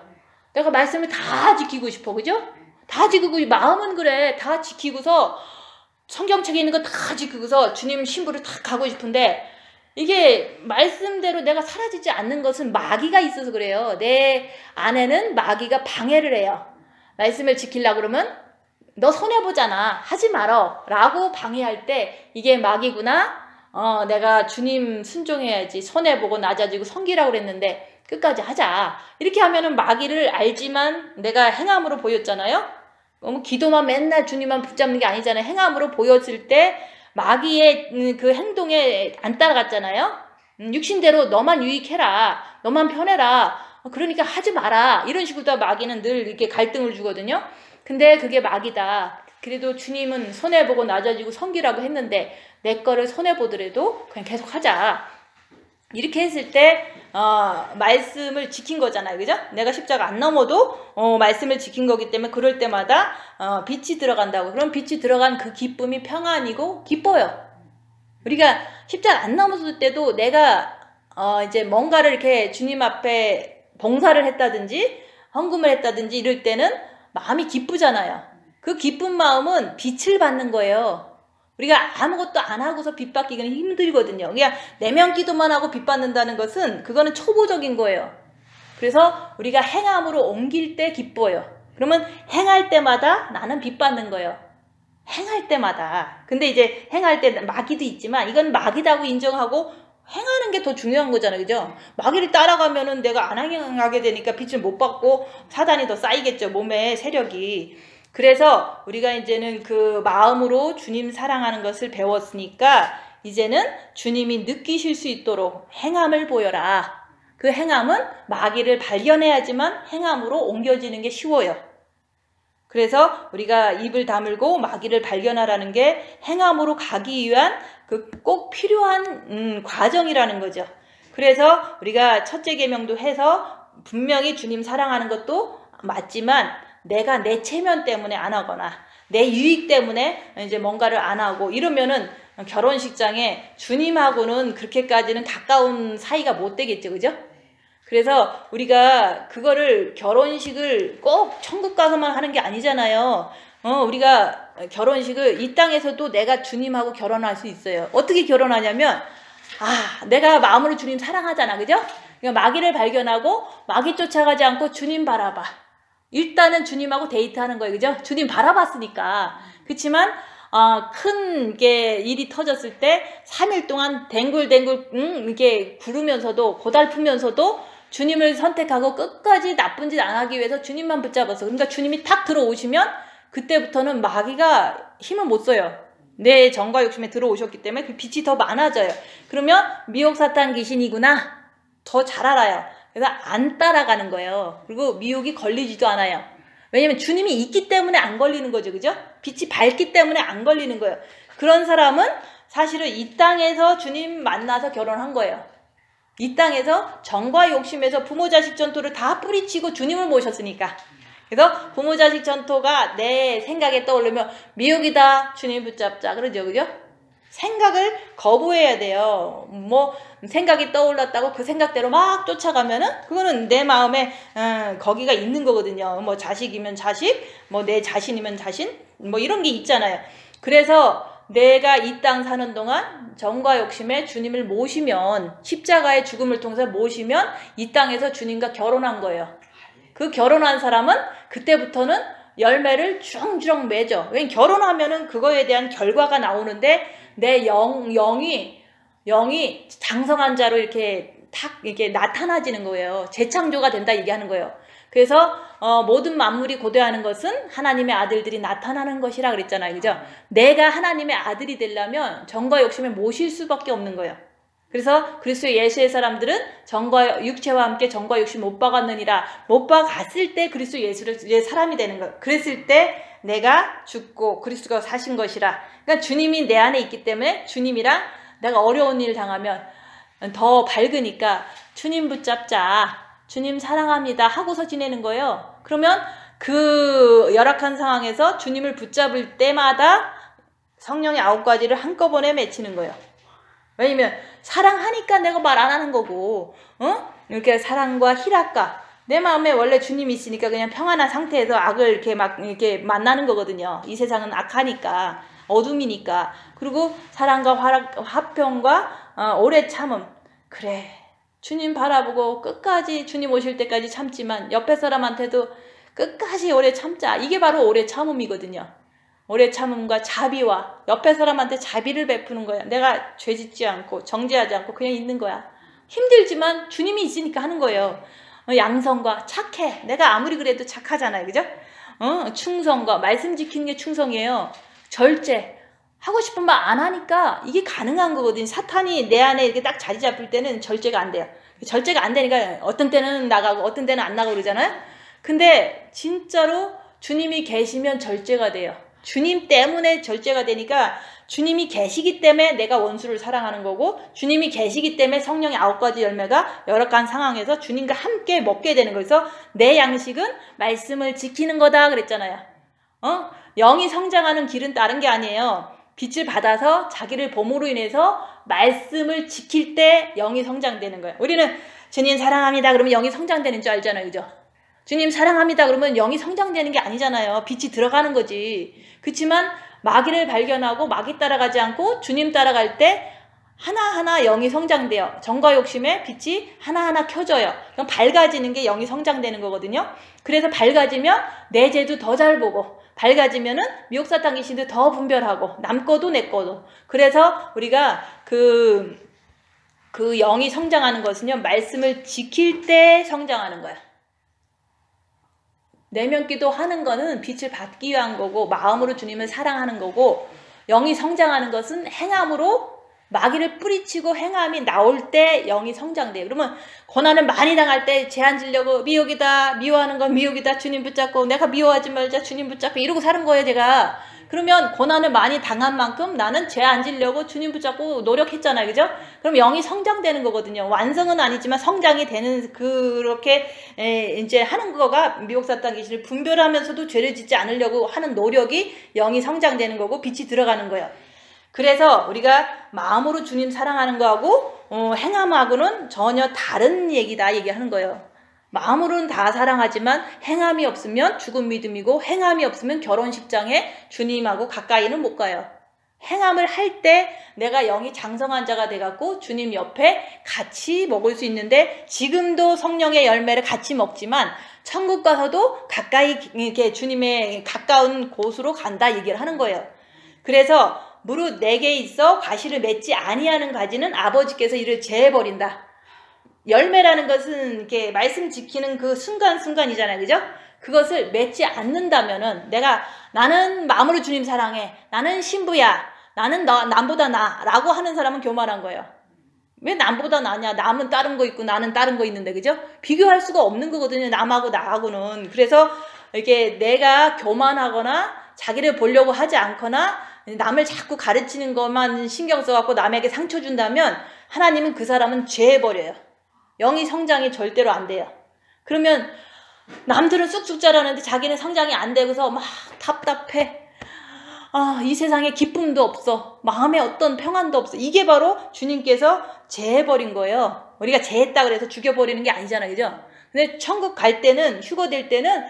내가 말씀을 다 지키고 싶어. 그죠? 다 지키고 마음은 그래. 다 지키고서 성경책에 있는 거 다 지키고서 주님 신부를 다 가고 싶은데 이게 말씀대로 내가 사라지지 않는 것은 마귀가 있어서 그래요. 내 안에는 마귀가 방해를 해요. 말씀을 지키려고 그러면 너 손해보잖아. 하지 말어. 라고 방해할 때 이게 마귀구나. 내가 주님 순종해야지. 손해보고 낮아지고 섬기라고 그랬는데 끝까지 하자. 이렇게 하면은 마귀를 알지만 내가 행함으로 보였잖아요. 기도만 맨날 주님만 붙잡는 게 아니잖아요. 행함으로 보였을 때 마귀의 그 행동에 안 따라갔잖아요. 육신대로 너만 유익해라. 너만 편해라. 그러니까 하지 마라. 이런 식으로 마귀는 늘 이렇게 갈등을 주거든요. 근데 그게 마귀다. 그래도 주님은 손해보고 낮아지고 섬기라고 했는데 내 거를 손해보더라도 그냥 계속 하자. 이렇게 했을 때 말씀을 지킨 거잖아요. 그죠? 내가 십자가 안 넘어도 말씀을 지킨 거기 때문에 그럴 때마다 빛이 들어간다고. 그럼 빛이 들어간 그 기쁨이 평안이고 기뻐요. 우리가 십자가 안 넘었을 때도 내가 이제 뭔가를 이렇게 주님 앞에 봉사를 했다든지 헌금을 했다든지 이럴 때는 마음이 기쁘잖아요. 그 기쁜 마음은 빛을 받는 거예요. 우리가 아무것도 안 하고서 빛 받기는 힘들거든요. 그냥 내면 기도만 하고 빛 받는다는 것은 그거는 초보적인 거예요. 그래서 우리가 행함으로 옮길 때 기뻐요. 그러면 행할 때마다 나는 빛 받는 거예요. 행할 때마다. 근데 이제 행할 때 마귀도 있지만 이건 마귀다고 인정하고 행하는 게 더 중요한 거잖아요. 그죠? 마귀를 따라가면은 내가 안 행하게 되니까 빛을 못 받고 사단이 더 쌓이겠죠. 몸에 세력이. 그래서 우리가 이제는 그 마음으로 주님 사랑하는 것을 배웠으니까 이제는 주님이 느끼실 수 있도록 행함을 보여라. 그 행함은 마귀를 발견해야지만 행함으로 옮겨지는 게 쉬워요. 그래서 우리가 입을 다물고 마귀를 발견하라는 게 행함으로 가기 위한 그 꼭 필요한 과정이라는 거죠. 그래서 우리가 첫째 계명도 해서 분명히 주님 사랑하는 것도 맞지만 내가 내 체면 때문에 안 하거나 내 유익 때문에 이제 뭔가를 안 하고 이러면은 결혼식장에 주님하고는 그렇게까지는 가까운 사이가 못 되겠죠. 그죠? 그래서 우리가 그거를 결혼식을 꼭 천국 가서만 하는 게 아니잖아요. 우리가 결혼식을 이 땅에서도 내가 주님하고 결혼할 수 있어요. 어떻게 결혼하냐면 내가 마음으로 주님 사랑하잖아. 그죠? 그러니까 마귀를 발견하고 마귀 쫓아가지 않고 주님 바라봐. 일단은 주님하고 데이트하는 거예요. 그죠? 주님 바라봤으니까. 그렇지만 큰 게 일이 터졌을 때 3일 동안 댕굴댕굴 이렇게 구르면서도 고달프면서도 주님을 선택하고 끝까지 나쁜 짓 안 하기 위해서 주님만 붙잡았어. 그러니까 주님이 탁 들어오시면 그때부터는 마귀가 힘을 못 써요. 내 정과 욕심에 들어오셨기 때문에 그 빛이 더 많아져요. 그러면 미혹 사탄 귀신이구나. 더 잘 알아요. 그래서 안 따라가는 거예요. 그리고 미혹이 걸리지도 않아요. 왜냐면 주님이 있기 때문에 안 걸리는 거죠. 그죠? 빛이 밝기 때문에 안 걸리는 거예요. 그런 사람은 사실은 이 땅에서 주님 만나서 결혼한 거예요. 이 땅에서 정과 욕심에서 부모 자식 전토를 다 뿌리치고 주님을 모셨으니까. 그래서 부모 자식 전토가 내 생각에 떠오르면 미혹이다. 주님 붙잡자. 그러죠. 그죠? 생각을 거부해야 돼요. 생각이 떠올랐다고 그 생각대로 막 쫓아가면은 그거는 내 마음에 거기가 있는 거거든요. 자식이면 자식, 내 자신이면 자신, 이런 게 있잖아요. 그래서 내가 이 땅 사는 동안 정과 욕심에 주님을 모시면 십자가의 죽음을 통해서 모시면 이 땅에서 주님과 결혼한 거예요. 그 결혼한 사람은 그때부터는 열매를 주렁주렁 맺어. 왜냐면 결혼하면은 그거에 대한 결과가 나오는데 내 영이 장성한 자로 이렇게 나타나지는 거예요. 재창조가 된다 얘기하는 거예요. 그래서 모든 만물이 고대하는 것은 하나님의 아들들이 나타나는 것이라 그랬잖아요. 그죠? 내가 하나님의 아들이 되려면 정과 욕심에 모실 수밖에 없는 거예요. 그래서 그리스도 예수의 사람들은 정과 육체와 함께 정과 욕심 못 박았느니라. 못 박았을 때 그리스도 예수의 사람이 되는 거예요. 그랬을 때 내가 죽고 그리스도가 사신 것이라. 그러니까 주님이 내 안에 있기 때문에 주님이랑 내가 어려운 일 당하면 더 밝으니까 주님 붙잡자. 주님 사랑합니다 하고서 지내는 거예요. 그러면 그 열악한 상황에서 주님을 붙잡을 때마다 성령의 9가지를 한꺼번에 맺히는 거예요. 왜냐면 사랑하니까 내가 말 안 하는 거고, 이렇게 사랑과 희락과 내 마음에 원래 주님이 있으니까 그냥 평안한 상태에서 악을 이렇게 만나는 거거든요. 이 세상은 악하니까, 어둠이니까. 그리고 사랑과 화평과 오래 참음. 그래, 주님 바라보고 끝까지 주님 오실 때까지 참지만 옆에 사람한테도 끝까지 오래 참자. 이게 바로 오래 참음이거든요. 오래 참음과 자비와 옆에 사람한테 자비를 베푸는 거야. 내가 죄짓지 않고 정죄하지 않고 그냥 있는 거야. 힘들지만 주님이 있으니까 하는 거예요. 양성과 착해. 내가 아무리 그래도 착하잖아요. 그죠? 충성과 말씀 지키는 게 충성이에요. 절제. 하고 싶은 말 안 하니까 이게 가능한 거거든요. 사탄이 내 안에 이렇게 딱 자리 잡을 때는 절제가 안 돼요. 절제가 안 되니까 어떤 때는 나가고 어떤 때는 안 나가고 그러잖아요. 근데 진짜로 주님이 계시면 절제가 돼요. 주님 때문에 절제가 되니까 주님이 계시기 때문에 내가 원수를 사랑하는 거고 주님이 계시기 때문에 성령의 9가지 열매가 여러 가지 상황에서 주님과 함께 먹게 되는 거예요. 그래서 내 양식은 말씀을 지키는 거다 그랬잖아요. 영이 성장하는 길은 다른 게 아니에요. 빛을 받아서 자기를 봄으로 인해서 말씀을 지킬 때 영이 성장되는 거예요. 우리는 주님 사랑합니다 그러면 영이 성장되는 줄 알잖아요. 그죠? 주님 사랑합니다 그러면 영이 성장되는 게 아니잖아요. 빛이 들어가는 거지. 그렇지만 마귀를 발견하고 마귀 따라가지 않고 주님 따라갈 때 하나하나 영이 성장돼요. 정과 욕심에 빛이 하나하나 켜져요. 그럼 밝아지는 게 영이 성장되는 거거든요. 그래서 밝아지면 내 죄도 더 잘 보고 밝아지면은 미혹사탄 귀신도 더 분별하고 남 거도 내 거도. 그래서 우리가 그 영이 성장하는 것은요. 말씀을 지킬 때 성장하는 거야. 내면기도 하는 거는 빛을 받기 위한 거고 마음으로 주님을 사랑하는 거고 영이 성장하는 것은 행함으로 마귀를 뿌리치고 행함이 나올 때 영이 성장돼요. 그러면 고난을 많이 당할 때 죄 안 지려고 미혹이다 미워하는 건 미혹이다 주님 붙잡고 내가 미워하지 말자 주님 붙잡고 이러고 사는 거예요 제가. 그러면 고난을 많이 당한 만큼 나는 죄 안 지려고 주님 붙잡고 노력했잖아요. 그죠? 그럼 영이 성장되는 거거든요. 완성은 아니지만 성장이 되는 그렇게 이제 하는 거가 미혹사탄 귀신을 분별하면서도 죄를 짓지 않으려고 하는 노력이 영이 성장되는 거고 빛이 들어가는 거예요. 그래서 우리가 마음으로 주님 사랑하는 거하고 행함하고는 전혀 다른 얘기다 얘기하는 거예요. 마음으로는 다 사랑하지만 행함이 없으면 죽은 믿음이고 행함이 없으면 결혼식장에 주님하고 가까이는 못 가요. 행함을 할 때 내가 영이 장성한 자가 돼갖고 주님 옆에 같이 먹을 수 있는데 지금도 성령의 열매를 같이 먹지만 천국 가서도 가까이 이렇게 주님의 가까운 곳으로 간다 얘기를 하는 거예요. 그래서 무릇 내게 있어 과실을 맺지 아니하는 가지는 아버지께서 이를 제해버린다. 열매라는 것은 이렇게 말씀 지키는 그 순간순간이잖아요. 그죠? 그것을 맺지 않는다면은 나는 마음으로 주님 사랑해. 나는 신부야. 나는 남보다 나. 라고 하는 사람은 교만한 거예요. 왜 남보다 나냐? 남은 다른 거 있고 나는 다른 거 있는데. 그죠? 비교할 수가 없는 거거든요. 남하고 나하고는. 그래서 이렇게 내가 교만하거나 자기를 보려고 하지 않거나 남을 자꾸 가르치는 것만 신경 써갖고 남에게 상처 준다면 하나님은 그 사람은 죄해버려요. 영이 성장이 절대로 안 돼요. 그러면 남들은 쑥쑥 자라는데 자기는 성장이 안 되고서 막 답답해. 이 세상에 기쁨도 없어. 마음에 어떤 평안도 없어. 이게 바로 주님께서 죄해버린 거예요. 우리가 죄했다 그래서 죽여버리는 게 아니잖아요. 그죠? 근데 천국 갈 때는 휴거될 때는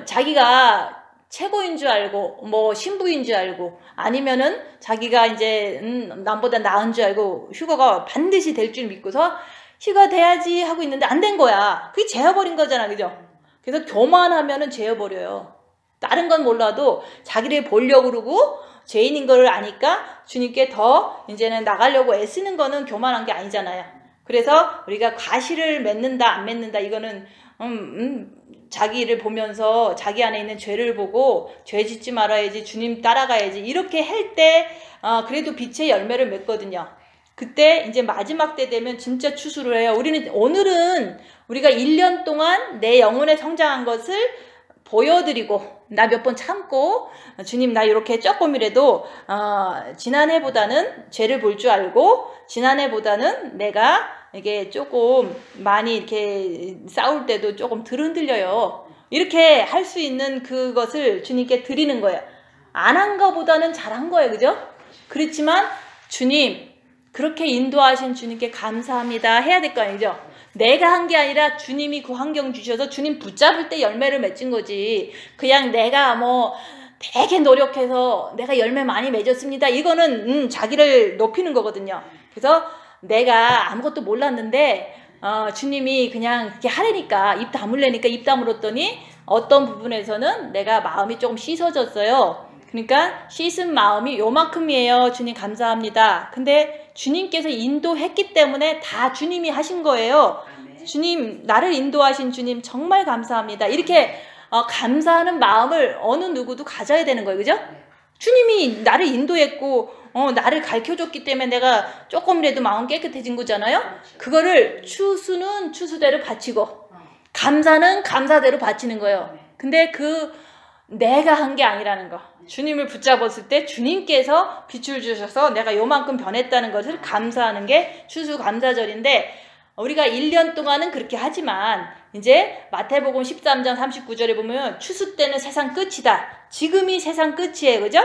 자기가 최고인 줄 알고 뭐 신부인 줄 알고 아니면은 자기가 이제 남보다 나은 줄 알고 휴거가 반드시 될 줄 믿고서 휴가 돼야지 하고 있는데 안 된 거야. 그게 죄어버린 거잖아. 그죠? 그래서 교만하면은 죄어버려요. 다른 건 몰라도 자기를 보려고 그러고 죄인인 걸 아니까 주님께 더 이제는 나가려고 애쓰는 거는 교만한 게 아니잖아요. 그래서 우리가 과실을 맺는다 안 맺는다 이거는 자기를 보면서 자기 안에 있는 죄를 보고 죄 짓지 말아야지 주님 따라가야지 이렇게 할 때 그래도 빛의 열매를 맺거든요. 그때 이제 마지막 때 되면 진짜 추수를 해요. 오늘은 우리가 1년 동안 내 영혼에 성장한 것을 보여드리고 나 몇 번 참고 주님 나 이렇게 조금이라도 지난해보다는 죄를 볼 줄 알고 지난해보다는 내가 이게 조금 많이 이렇게 싸울 때도 조금 덜 흔들려요. 이렇게 할 수 있는 그것을 주님께 드리는 거예요. 안 한 거보다는 잘한 거예요. 그죠? 그렇지만 주님 그렇게 인도하신 주님께 감사합니다 해야 될 거 아니죠? 내가 한 게 아니라 주님이 그 환경 주셔서 주님 붙잡을 때 열매를 맺은 거지. 그냥 내가 뭐 되게 노력해서 내가 열매 많이 맺었습니다. 이거는 자기를 높이는 거거든요. 그래서 내가 아무것도 몰랐는데 주님이 그냥 그렇게 하라니까 입 다물래니까 입 다물었더니 어떤 부분에서는 내가 마음이 조금 씻어졌어요. 그러니까 씻은 마음이 요만큼이에요. 주님 감사합니다. 근데 주님께서 인도했기 때문에 다 주님이 하신 거예요. 주님, 나를 인도하신 주님 정말 감사합니다. 이렇게 감사하는 마음을 어느 누구도 가져야 되는 거예요. 그죠? 주님이 나를 인도했고 나를 가르쳐줬기 때문에 내가 조금이라도 마음 깨끗해진 거잖아요. 그거를 추수는 추수대로 바치고 감사는 감사대로 바치는 거예요. 근데 내가 한 게 아니라는 거. 주님을 붙잡았을 때 주님께서 빛을 주셔서 내가 요만큼 변했다는 것을 감사하는 게 추수감사절인데, 우리가 1년 동안은 그렇게 하지만 이제 마태복음 13장 39절에 보면 추수 때는 세상 끝이다. 지금이 세상 끝이에요. 그죠?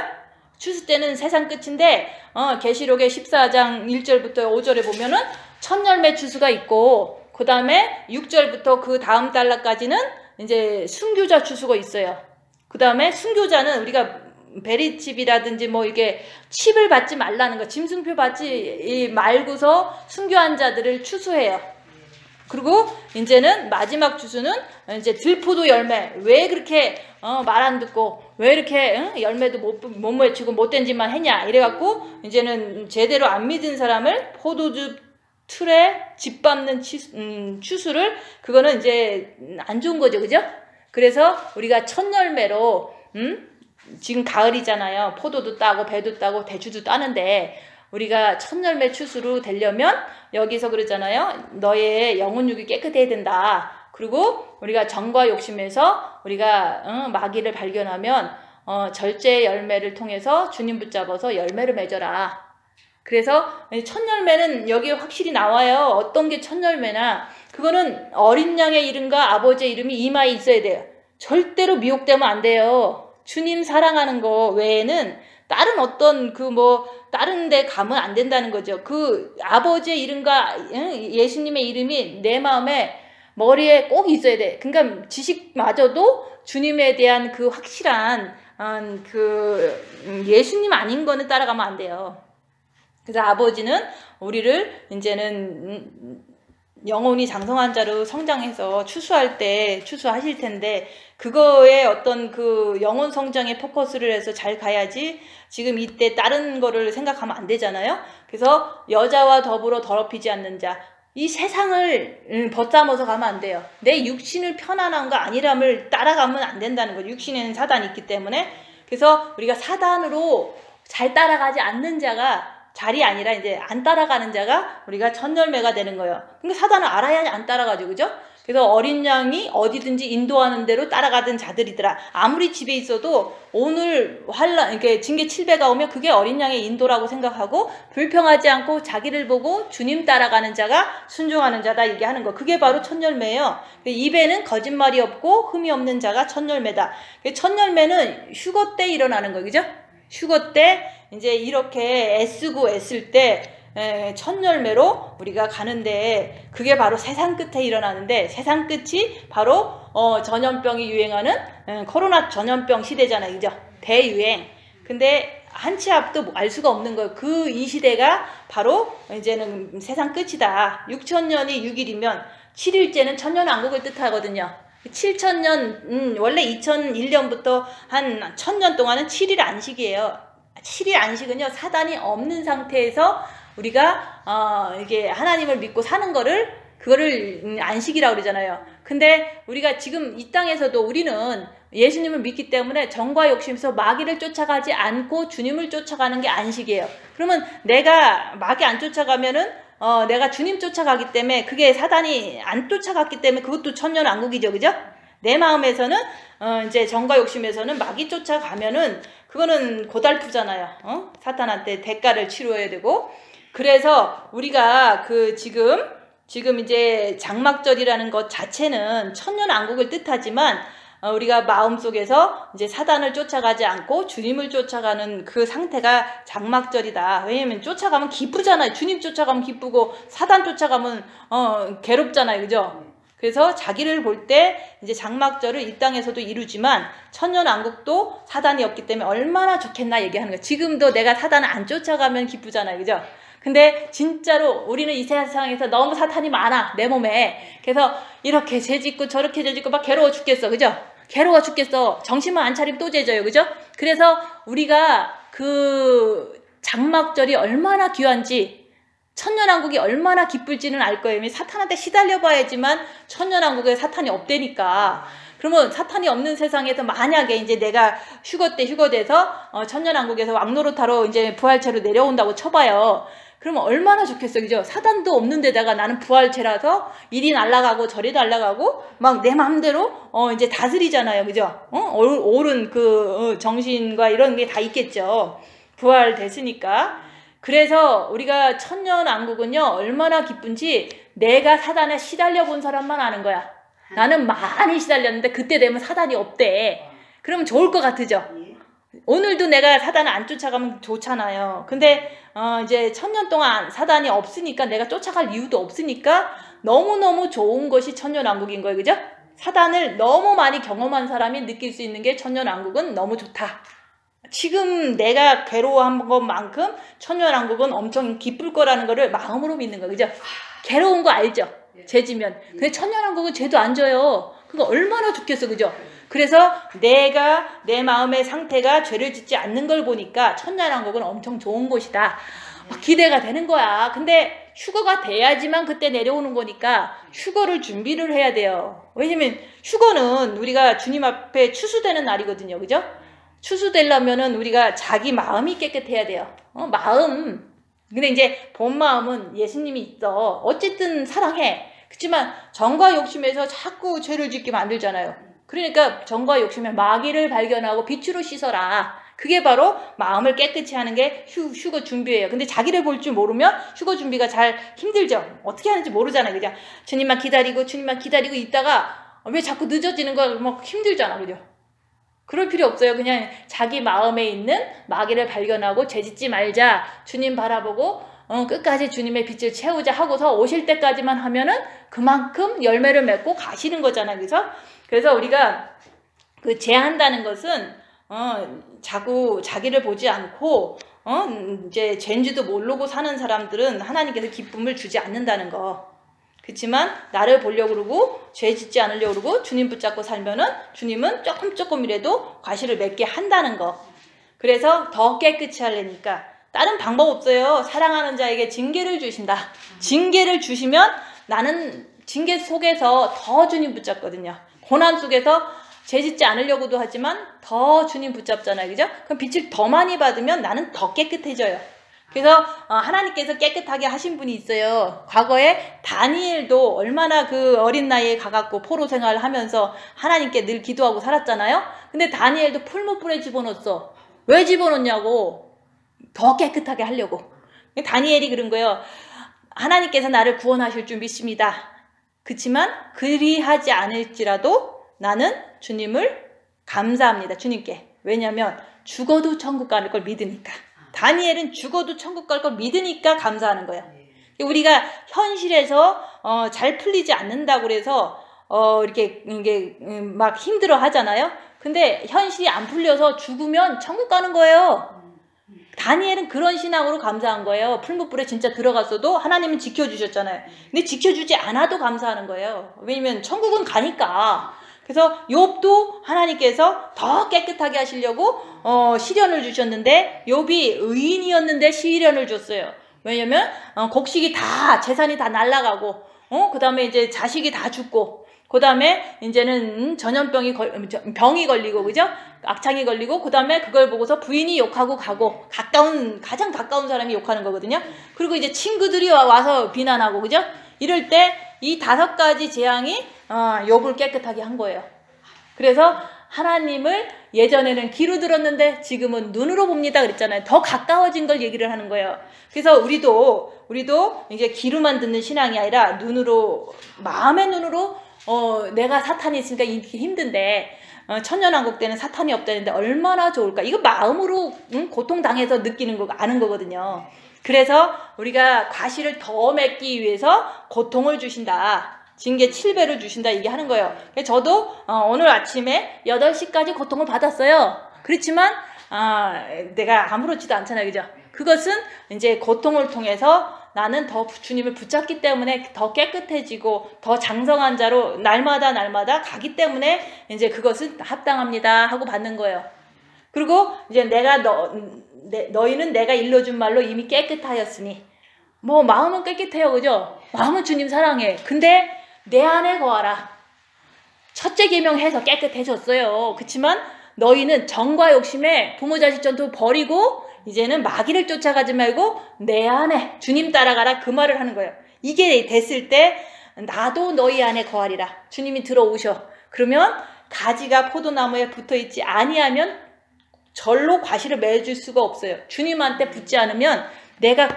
추수 때는 세상 끝인데 계시록의 14장 1절부터 5절에 보면은 첫 열매 추수가 있고, 그 다음에 6절부터 그 다음 달러까지는 이제 순교자 추수가 있어요. 그 다음에 순교자는 우리가 베리칩이라든지 뭐 이게 칩을 받지 말라는 거, 짐승표 받지 말고서 순교한 자들을 추수해요. 그리고 이제는 마지막 추수는 이제 들포도 열매. 왜 그렇게 말 안 듣고 왜 이렇게 열매도 못 맺히고 못된 짓만 했냐 이래갖고 이제는 제대로 안 믿은 사람을 포도주 틀에 짓밟는 추수를, 그거는 이제 안 좋은 거죠. 그죠? 그래서 우리가 첫 열매로 지금 가을이잖아요. 포도도 따고 배도 따고 대추도 따는데, 우리가 첫 열매 추수로 되려면 여기서 그러잖아요. 너의 영혼육이 깨끗해야 된다. 그리고 우리가 정과 욕심에서 우리가 마귀를 발견하면 절제 열매를 통해서 주님 붙잡아서 열매를 맺어라. 그래서 첫 열매는 여기 확실히 나와요. 어떤 게 첫 열매나, 그거는 어린 양의 이름과 아버지의 이름이 이마에 있어야 돼요. 절대로 미혹되면 안 돼요. 주님 사랑하는 거 외에는 다른 어떤 다른 데 가면 안 된다는 거죠. 그 아버지의 이름과 예수님의 이름이 내 마음에 머리에 꼭 있어야 돼. 그러니까 지식마저도 주님에 대한 그 확실한 예수님 아닌 거는 따라가면 안 돼요. 그래서 아버지는 우리를 이제는 영혼이 장성한 자로 성장해서 추수하실 텐데, 그거에 어떤 그 영혼 성장에 포커스를 해서 잘 가야지 지금 이때 다른 거를 생각하면 안 되잖아요. 그래서 여자와 더불어 더럽히지 않는 자, 이 세상을 벗삼아서 가면 안 돼요. 내 육신을 편안한 거 아니람을 따라가면 안 된다는 거죠. 육신에는 사단이 있기 때문에. 그래서 우리가 사단으로 잘 따라가지 않는 자가 잘이 아니라 이제 안 따라가는 자가 우리가 첫 열매가 되는 거예요. 그러니까 사단을 알아야 안 따라가죠. 그죠? 그래서 어린 양이 어디든지 인도하는 대로 따라가던 자들이더라. 아무리 집에 있어도 오늘 이렇게 징계 7배가 오면 그게 어린 양의 인도라고 생각하고 불평하지 않고 자기를 보고 주님 따라가는 자가 순종하는 자다 얘기하는 거. 그게 바로 첫 열매예요. 입에는 거짓말이 없고 흠이 없는 자가 첫 열매다. 첫 열매는 휴거 때 일어나는 거. 그죠? 휴거 때 이제 이렇게 애쓰고 애쓸 때 첫 열매로 우리가 가는데, 그게 바로 세상 끝에 일어나는데, 세상 끝이 바로 전염병이 유행하는 코로나 전염병 시대잖아요. 그죠? 대유행. 근데 한 치 앞도 알 수가 없는 거예요. 이 시대가 바로 이제는 세상 끝이다. 6천년이 6일이면 7일째는 천년왕국을 뜻하거든요. 7천년, 원래 2001년부터 한 1000년 동안은 7일 안식이에요. 7일 안식은요, 사단이 없는 상태에서 우리가 이게 하나님을 믿고 사는 그거를 안식이라고 그러잖아요. 근데 우리가 지금 이 땅에서도 우리는 예수님을 믿기 때문에 정과 욕심에서 마귀를 쫓아가지 않고 주님을 쫓아가는 게 안식이에요. 그러면 내가 마귀 안 쫓아가면은 내가 주님 쫓아가기 때문에, 그게 사단이 안 쫓아갔기 때문에 그것도 천년왕국이죠. 그죠? 내 마음에서는 이제 정과 욕심에서는 마귀 쫓아가면은 그거는 고달프잖아요. 사탄한테 대가를 치러야 되고. 그래서 우리가 지금 이제 장막절이라는 것 자체는 천년왕국을 뜻하지만, 우리가 마음속에서 이제 사단을 쫓아가지 않고 주님을 쫓아가는 그 상태가 장막절이다. 왜냐면 쫓아가면 기쁘잖아요. 주님 쫓아가면 기쁘고 사단 쫓아가면 괴롭잖아요. 그죠? 그래서 자기를 볼 때 이제 장막절을 이 땅에서도 이루지만 천년왕국도 사단이 없기 때문에 얼마나 좋겠나 얘기하는 거예요. 지금도 내가 사단을 안 쫓아가면 기쁘잖아요. 그죠? 근데 진짜로 우리는 이 세상에서 너무 사탄이 많아, 내 몸에. 그래서 이렇게 죄짓고 저렇게 죄짓고 막 괴로워 죽겠어. 그죠? 괴로워 죽겠어. 정신만 안 차리면 또 죄져요. 그죠? 그래서 우리가 그 장막절이 얼마나 귀한지, 천년왕국이 얼마나 기쁠지는 알 거예요. 사탄한테 시달려 봐야지만 천년왕국에 사탄이 없대니까. 그러면 사탄이 없는 세상에서 만약에 이제 내가 휴거 때 휴거돼서 천년왕국에서 왕노릇하러 이제 부활체로 내려온다고 쳐봐요. 그러면 얼마나 좋겠어. 그죠? 사단도 없는 데다가 나는 부활체라서 이리 날아가고 저리 날아가고 막 내 마음대로 이제 다스리잖아요. 그죠? 옳은 그 정신과 이런 게 다 있겠죠. 부활됐으니까. 그래서 우리가 천년왕국은요, 얼마나 기쁜지 내가 사단에 시달려 본 사람만 아는 거야. 나는 많이 시달렸는데 그때 되면 사단이 없대. 그러면 좋을 것 같으죠? 오늘도 내가 사단을 안 쫓아가면 좋잖아요. 근데 이제 천년 동안 사단이 없으니까 내가 쫓아갈 이유도 없으니까 너무너무 좋은 것이 천년왕국인 거예요. 그죠? 사단을 너무 많이 경험한 사람이 느낄 수 있는 게 천년왕국은 너무 좋다. 지금 내가 괴로워한 것만큼 천년왕국은 엄청 기쁠 거라는 거를 마음으로 믿는 거예요. 그죠? 괴로운 거 알죠? 죄지면. 근데 천년왕국은 죄도 안 져요. 그거 얼마나 좋겠어. 그죠? 그래서 내가 내 마음의 상태가 죄를 짓지 않는 걸 보니까 천년왕국은 엄청 좋은 곳이다. 막 기대가 되는 거야. 근데 휴거가 돼야지만 그때 내려오는 거니까 휴거를 준비를 해야 돼요. 왜냐면 휴거는 우리가 주님 앞에 추수되는 날이거든요. 그죠? 추수되려면은 우리가 자기 마음이 깨끗해야 돼요. 마음. 근데 이제 본 마음은 예수님이 있어. 어쨌든 사랑해. 그렇지만 정과 욕심에서 자꾸 죄를 짓게 만들잖아요. 그러니까 정과 욕심에 마귀를 발견하고 빛으로 씻어라. 그게 바로 마음을 깨끗이 하는 게 휴거 준비예요. 근데 자기를 볼 줄 모르면 휴거 준비가 잘 힘들죠. 어떻게 하는지 모르잖아요. 그냥 주님만 기다리고 있다가 왜 자꾸 늦어지는 거야? 막 힘들잖아. 그죠? 그럴 필요 없어요. 그냥 자기 마음에 있는 마귀를 발견하고 죄짓지 말자. 주님 바라보고 끝까지 주님의 빛을 채우자 하고서 오실 때까지만 하면은 그만큼 열매를 맺고 가시는 거잖아요. 그래서 우리가 그 제한다는 것은 자꾸 자기를 보지 않고 이제 죄인지도 모르고 사는 사람들은 하나님께서 기쁨을 주지 않는다는 거. 그렇지만 나를 보려고 그러고 죄 짓지 않으려고 그러고 주님 붙잡고 살면은 주님은 조금이라도 과실을 맺게 한다는 거. 그래서 더 깨끗이 하려니까 다른 방법 없어요. 사랑하는 자에게 징계를 주신다. 징계를 주시면 나는 징계 속에서 더 주님 붙잡거든요. 고난 속에서 죄 짓지 않으려고도 하지만 더 주님 붙잡잖아요. 그죠? 그럼 빛을 더 많이 받으면 나는 더 깨끗해져요. 그래서 하나님께서 깨끗하게 하신 분이 있어요. 과거에 다니엘도 얼마나 그 어린 나이에 가갖고 포로 생활을 하면서 하나님께 늘 기도하고 살았잖아요. 근데 다니엘도 풀무불에 집어넣었어. 왜 집어넣냐고. 더 깨끗하게 하려고. 다니엘이 그런 거예요. 하나님께서 나를 구원하실 줄 믿습니다. 그렇지만 그리하지 않을지라도 나는 주님을 감사합니다. 주님께. 왜냐하면 죽어도 천국 갈 걸 믿으니까. 다니엘은 죽어도 천국 갈 걸 믿으니까 감사하는 거예요. 우리가 현실에서 잘 풀리지 않는다고 그래서 이렇게 막 힘들어 하잖아요. 근데 현실이 안 풀려서 죽으면 천국 가는 거예요. 다니엘은 그런 신앙으로 감사한 거예요. 풀무불에 진짜 들어갔어도 하나님은 지켜주셨잖아요. 근데 지켜주지 않아도 감사하는 거예요. 왜냐면 천국은 가니까. 그래서 욥도 하나님께서 더 깨끗하게 하시려고 시련을 주셨는데 욥이 의인이었는데 시련을 줬어요. 왜냐면 곡식이 다 재산이 다 날아가고 그 다음에 이제 자식이 다 죽고 그 다음에 이제는 전염병이 병이 걸리고 그죠? 악창이 걸리고 그 다음에 그걸 보고서 부인이 욕하고 가고 가장 가까운 사람이 욕하는 거거든요. 그리고 이제 친구들이 와서 비난하고 그죠? 이럴 때 이 5가지 재앙이 욥을 깨끗하게 한 거예요. 그래서 하나님을 예전에는 귀로 들었는데 지금은 눈으로 봅니다 그랬잖아요. 더 가까워진 걸 얘기를 하는 거예요. 그래서 우리도 이제 귀로만 듣는 신앙이 아니라 눈으로, 마음의 눈으로 내가 사탄이 있으니까 이렇게 힘든데 천년왕국 때는 사탄이 없다는데 얼마나 좋을까. 이거 마음으로 고통당해서 느끼는 거 아는 거거든요. 그래서 우리가 과실을 더 맺기 위해서 고통을 주신다. 징계 7배를 주신다 이게 하는 거예요. 저도 오늘 아침에 8시까지 고통을 받았어요. 그렇지만 내가 아무렇지도 않잖아요. 그죠? 그것은 이제 고통을 통해서 나는 더 주님을 붙잡기 때문에 더 깨끗해지고 더 장성한 자로 날마다 가기 때문에 이제 그것은 합당합니다 하고 받는 거예요. 그리고 이제 너희는 내가 일러준 말로 이미 깨끗하였으니, 뭐 마음은 깨끗해요, 그죠? 마음은 주님 사랑해. 근데 내 안에 거하라. 첫째 계명해서 깨끗해졌어요. 그렇지만 너희는 정과 욕심에 부모 자식 전투 버리고 이제는 마귀를 쫓아가지 말고 내 안에 주님 따라가라, 그 말을 하는 거예요. 이게 됐을 때 나도 너희 안에 거하리라. 주님이 들어오셔. 그러면 가지가 포도나무에 붙어있지 아니하면 절로 과실을 맺을 수가 없어요. 주님한테 붙지 않으면 내가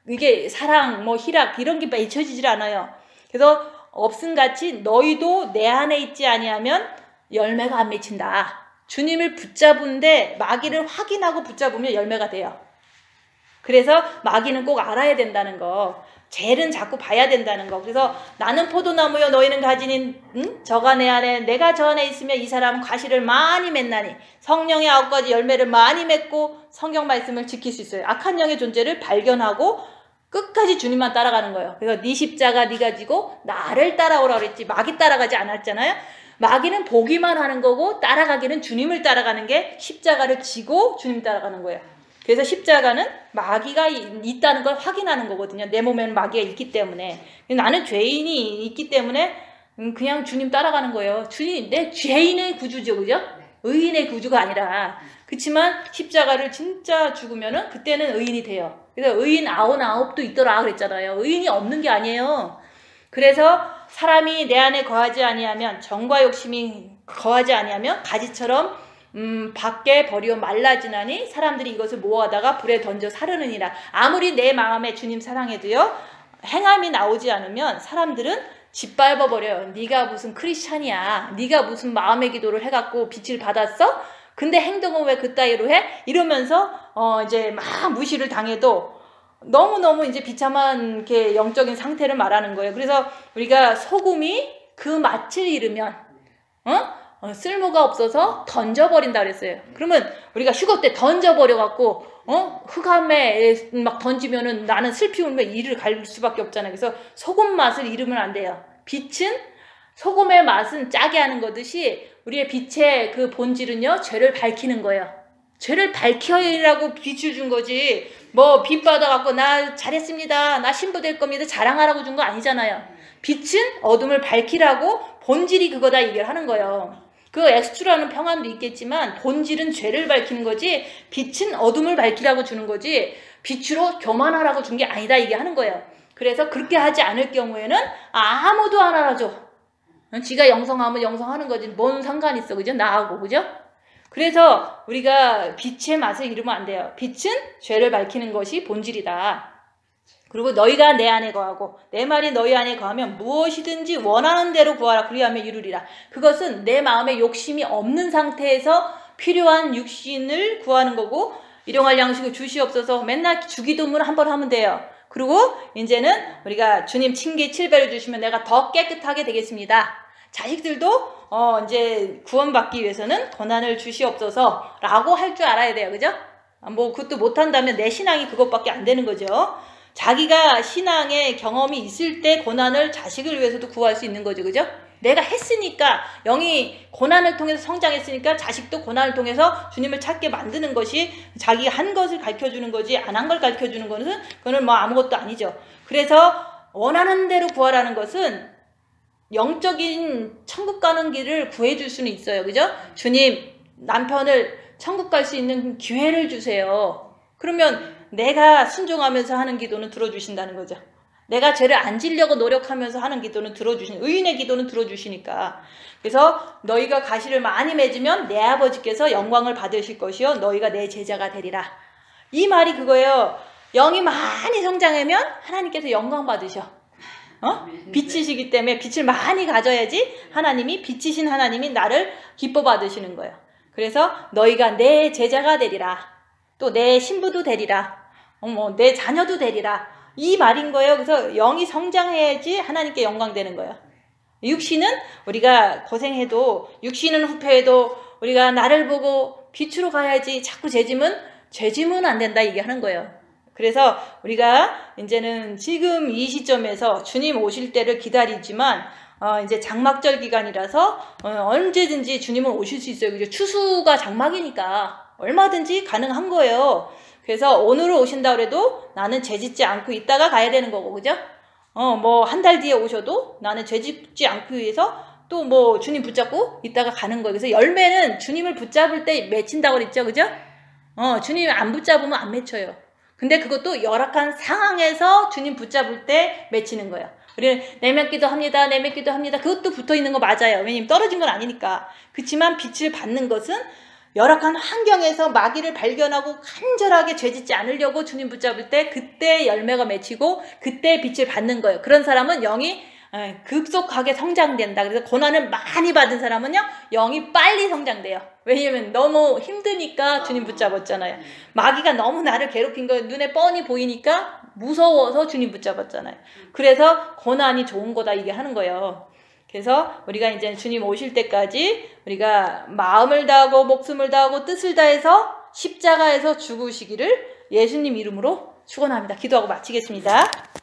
이게 사랑, 뭐 희락 이런 게 맺혀지질 않아요. 그래서 없음같이 너희도 내 안에 있지 아니하면 열매가 안 맺힌다. 주님을 붙잡은데 마귀를 확인하고 붙잡으면 열매가 돼요. 그래서 마귀는 꼭 알아야 된다는 거, 젤은 자꾸 봐야 된다는 거. 그래서 나는 포도나무요 너희는 가지니 저가 내 안에 내가 저 안에 있으면 이 사람은 과실을 많이 맺나니 성령의 9가지 열매를 많이 맺고 성경 말씀을 지킬 수 있어요. 악한 영의 존재를 발견하고 끝까지 주님만 따라가는 거예요. 그래서 네 십자가 네가 지고 나를 따라오라 그랬지 마귀 따라가지 않았잖아요. 마귀는 보기만 하는 거고 따라가기는 주님을 따라가는 게 십자가를 지고 주님 따라가는 거예요. 그래서 십자가는 마귀가 있다는 걸 확인하는 거거든요. 내 몸에는 마귀가 있기 때문에. 나는 죄인이 있기 때문에 그냥 주님 따라가는 거예요. 주님, 내 죄인의 구주죠, 그죠? 의인의 구주가 아니라. 그렇지만 십자가를 진짜 죽으면은 그때는 의인이 돼요. 그래서 의인 99도 있더라 그랬잖아요. 의인이 없는 게 아니에요. 그래서 사람이 내 안에 거하지 아니하면, 정과 욕심이 거하지 아니하면 가지처럼 밖에 버리어 말라지나니 사람들이 이것을 모아다가 불에 던져 사르느니라. 아무리 내 마음에 주님 사랑해도요, 행함이 나오지 않으면 사람들은 짓밟아 버려요. 네가 무슨 크리스찬이야, 네가 무슨 마음의 기도를 해갖고 빛을 받았어? 근데 행동은 왜 그따위로 해? 이러면서 이제 막 무시를 당해도 너무너무 이제 비참한 이렇게 영적인 상태를 말하는 거예요. 그래서 우리가 소금이 그 맛을 잃으면 쓸모가 없어서 던져버린다 그랬어요. 그러면 우리가 휴거 때 던져버려갖고 흑암에 막 던지면은 나는 슬피 울며 이를 갈 수밖에 없잖아요. 그래서 소금 맛을 잃으면 안 돼요. 빛은, 소금의 맛은 짜게 하는 거듯이 우리의 빛의 그 본질은요, 죄를 밝히는 거예요. 죄를 밝히라고 빛을 준 거지, 뭐 빛 받아갖고 나 잘했습니다, 나 신부 될 겁니다 자랑하라고 준 거 아니잖아요. 빛은 어둠을 밝히라고, 본질이 그거다 얘기를 하는 거예요. 그 엑스트라는 평안도 있겠지만 본질은 죄를 밝히는 거지, 빛은 어둠을 밝히라고 주는 거지 빛으로 교만하라고 준 게 아니다 이게 하는 거예요. 그래서 그렇게 하지 않을 경우에는 아무도 안 알아줘. 지가 영성하면 영성하는 거지 뭔 상관 있어, 그죠? 나하고, 그죠? 그래서 우리가 빛의 맛을 잃으면 안 돼요. 빛은 죄를 밝히는 것이 본질이다. 그리고 너희가 내 안에 거하고 내 말이 너희 안에 거하면 무엇이든지 원하는 대로 구하라, 그리하면 이루리라. 그것은 내 마음에 욕심이 없는 상태에서 필요한 육신을 구하는 거고, 일용할 양식을 주시옵소서 맨날 주기도문 한 번 하면 돼요. 그리고 이제는 우리가 주님 칭기 7배를 주시면 내가 더 깨끗하게 되겠습니다. 자식들도 이제 구원받기 위해서는 고난을 주시옵소서 라고 할 줄 알아야 돼요, 그죠? 뭐 그것도 못한다면 내 신앙이 그것밖에 안 되는 거죠. 자기가 신앙의 경험이 있을 때 고난을 자식을 위해서도 구할 수 있는 거죠, 그죠? 내가 했으니까, 영이 고난을 통해서 성장했으니까 자식도 고난을 통해서 주님을 찾게 만드는 것이 자기가 한 것을 가르쳐주는 거지, 안 한 걸 가르쳐주는 것은 그거는 뭐 아무것도 아니죠. 그래서 원하는 대로 구하라는 것은 영적인 천국 가는 길을 구해줄 수는 있어요, 그죠? 주님, 남편을 천국 갈 수 있는 기회를 주세요. 그러면 내가 순종하면서 하는 기도는 들어주신다는 거죠. 내가 죄를 안 지려고 노력하면서 하는 기도는 의인의 기도는 들어주시니까. 그래서 너희가 가시를 많이 맺으면 내 아버지께서 영광을 받으실 것이요 너희가 내 제자가 되리라. 이 말이 그거예요. 영이 많이 성장하면 하나님께서 영광 받으셔. 빛이시기 때문에 빛을 많이 가져야지 하나님이, 빛이신 하나님이 나를 기뻐 받으시는 거예요. 그래서 너희가 내 제자가 되리라. 또 내 신부도 되리라. 내 자녀도 되리라. 이 말인 거예요. 그래서 영이 성장해야지 하나님께 영광 되는 거예요. 육신은 우리가 고생해도, 육신은 후패해도 우리가 나를 보고 빛으로 가야지 자꾸 죄짐은 안 된다 얘기하는 거예요. 그래서 우리가 이제는 지금 이 시점에서 주님 오실 때를 기다리지만 이제 장막절 기간이라서 언제든지 주님은 오실 수 있어요. 그죠? 추수가 장막이니까 얼마든지 가능한 거예요. 그래서 오늘 오신다 그래도 나는 죄짓지 않고 있다가 가야 되는 거고, 그죠? 뭐 한 달 뒤에 오셔도 나는 죄짓지 않기 위해서 또 뭐 주님 붙잡고 있다가 가는 거예요. 그래서 열매는 주님을 붙잡을 때 맺힌다고 그랬죠, 그죠? 주님 안 붙잡으면 안 맺혀요. 근데 그것도 열악한 상황에서 주님 붙잡을 때 맺히는 거예요. 우리는 내맺기도 합니다. 내맺기도 합니다. 그것도 붙어있는 거 맞아요. 왜냐면 떨어진 건 아니니까. 그렇지만 빛을 받는 것은 열악한 환경에서 마귀를 발견하고 간절하게 죄짓지 않으려고 주님 붙잡을 때 그때 열매가 맺히고 그때 빛을 받는 거예요. 그런 사람은 영이 급속하게 성장된다. 그래서 고난을 많이 받은 사람은요, 영이 빨리 성장돼요. 왜냐면 너무 힘드니까 주님 붙잡았잖아요. 마귀가 너무 나를 괴롭힌 거 눈에 뻔히 보이니까 무서워서 주님 붙잡았잖아요. 그래서 고난이 좋은 거다 이게 하는 거예요. 그래서 우리가 이제 주님 오실 때까지 우리가 마음을 다하고 목숨을 다하고 뜻을 다해서 십자가에서 죽으시기를 예수님 이름으로 축원합니다. 기도하고 마치겠습니다.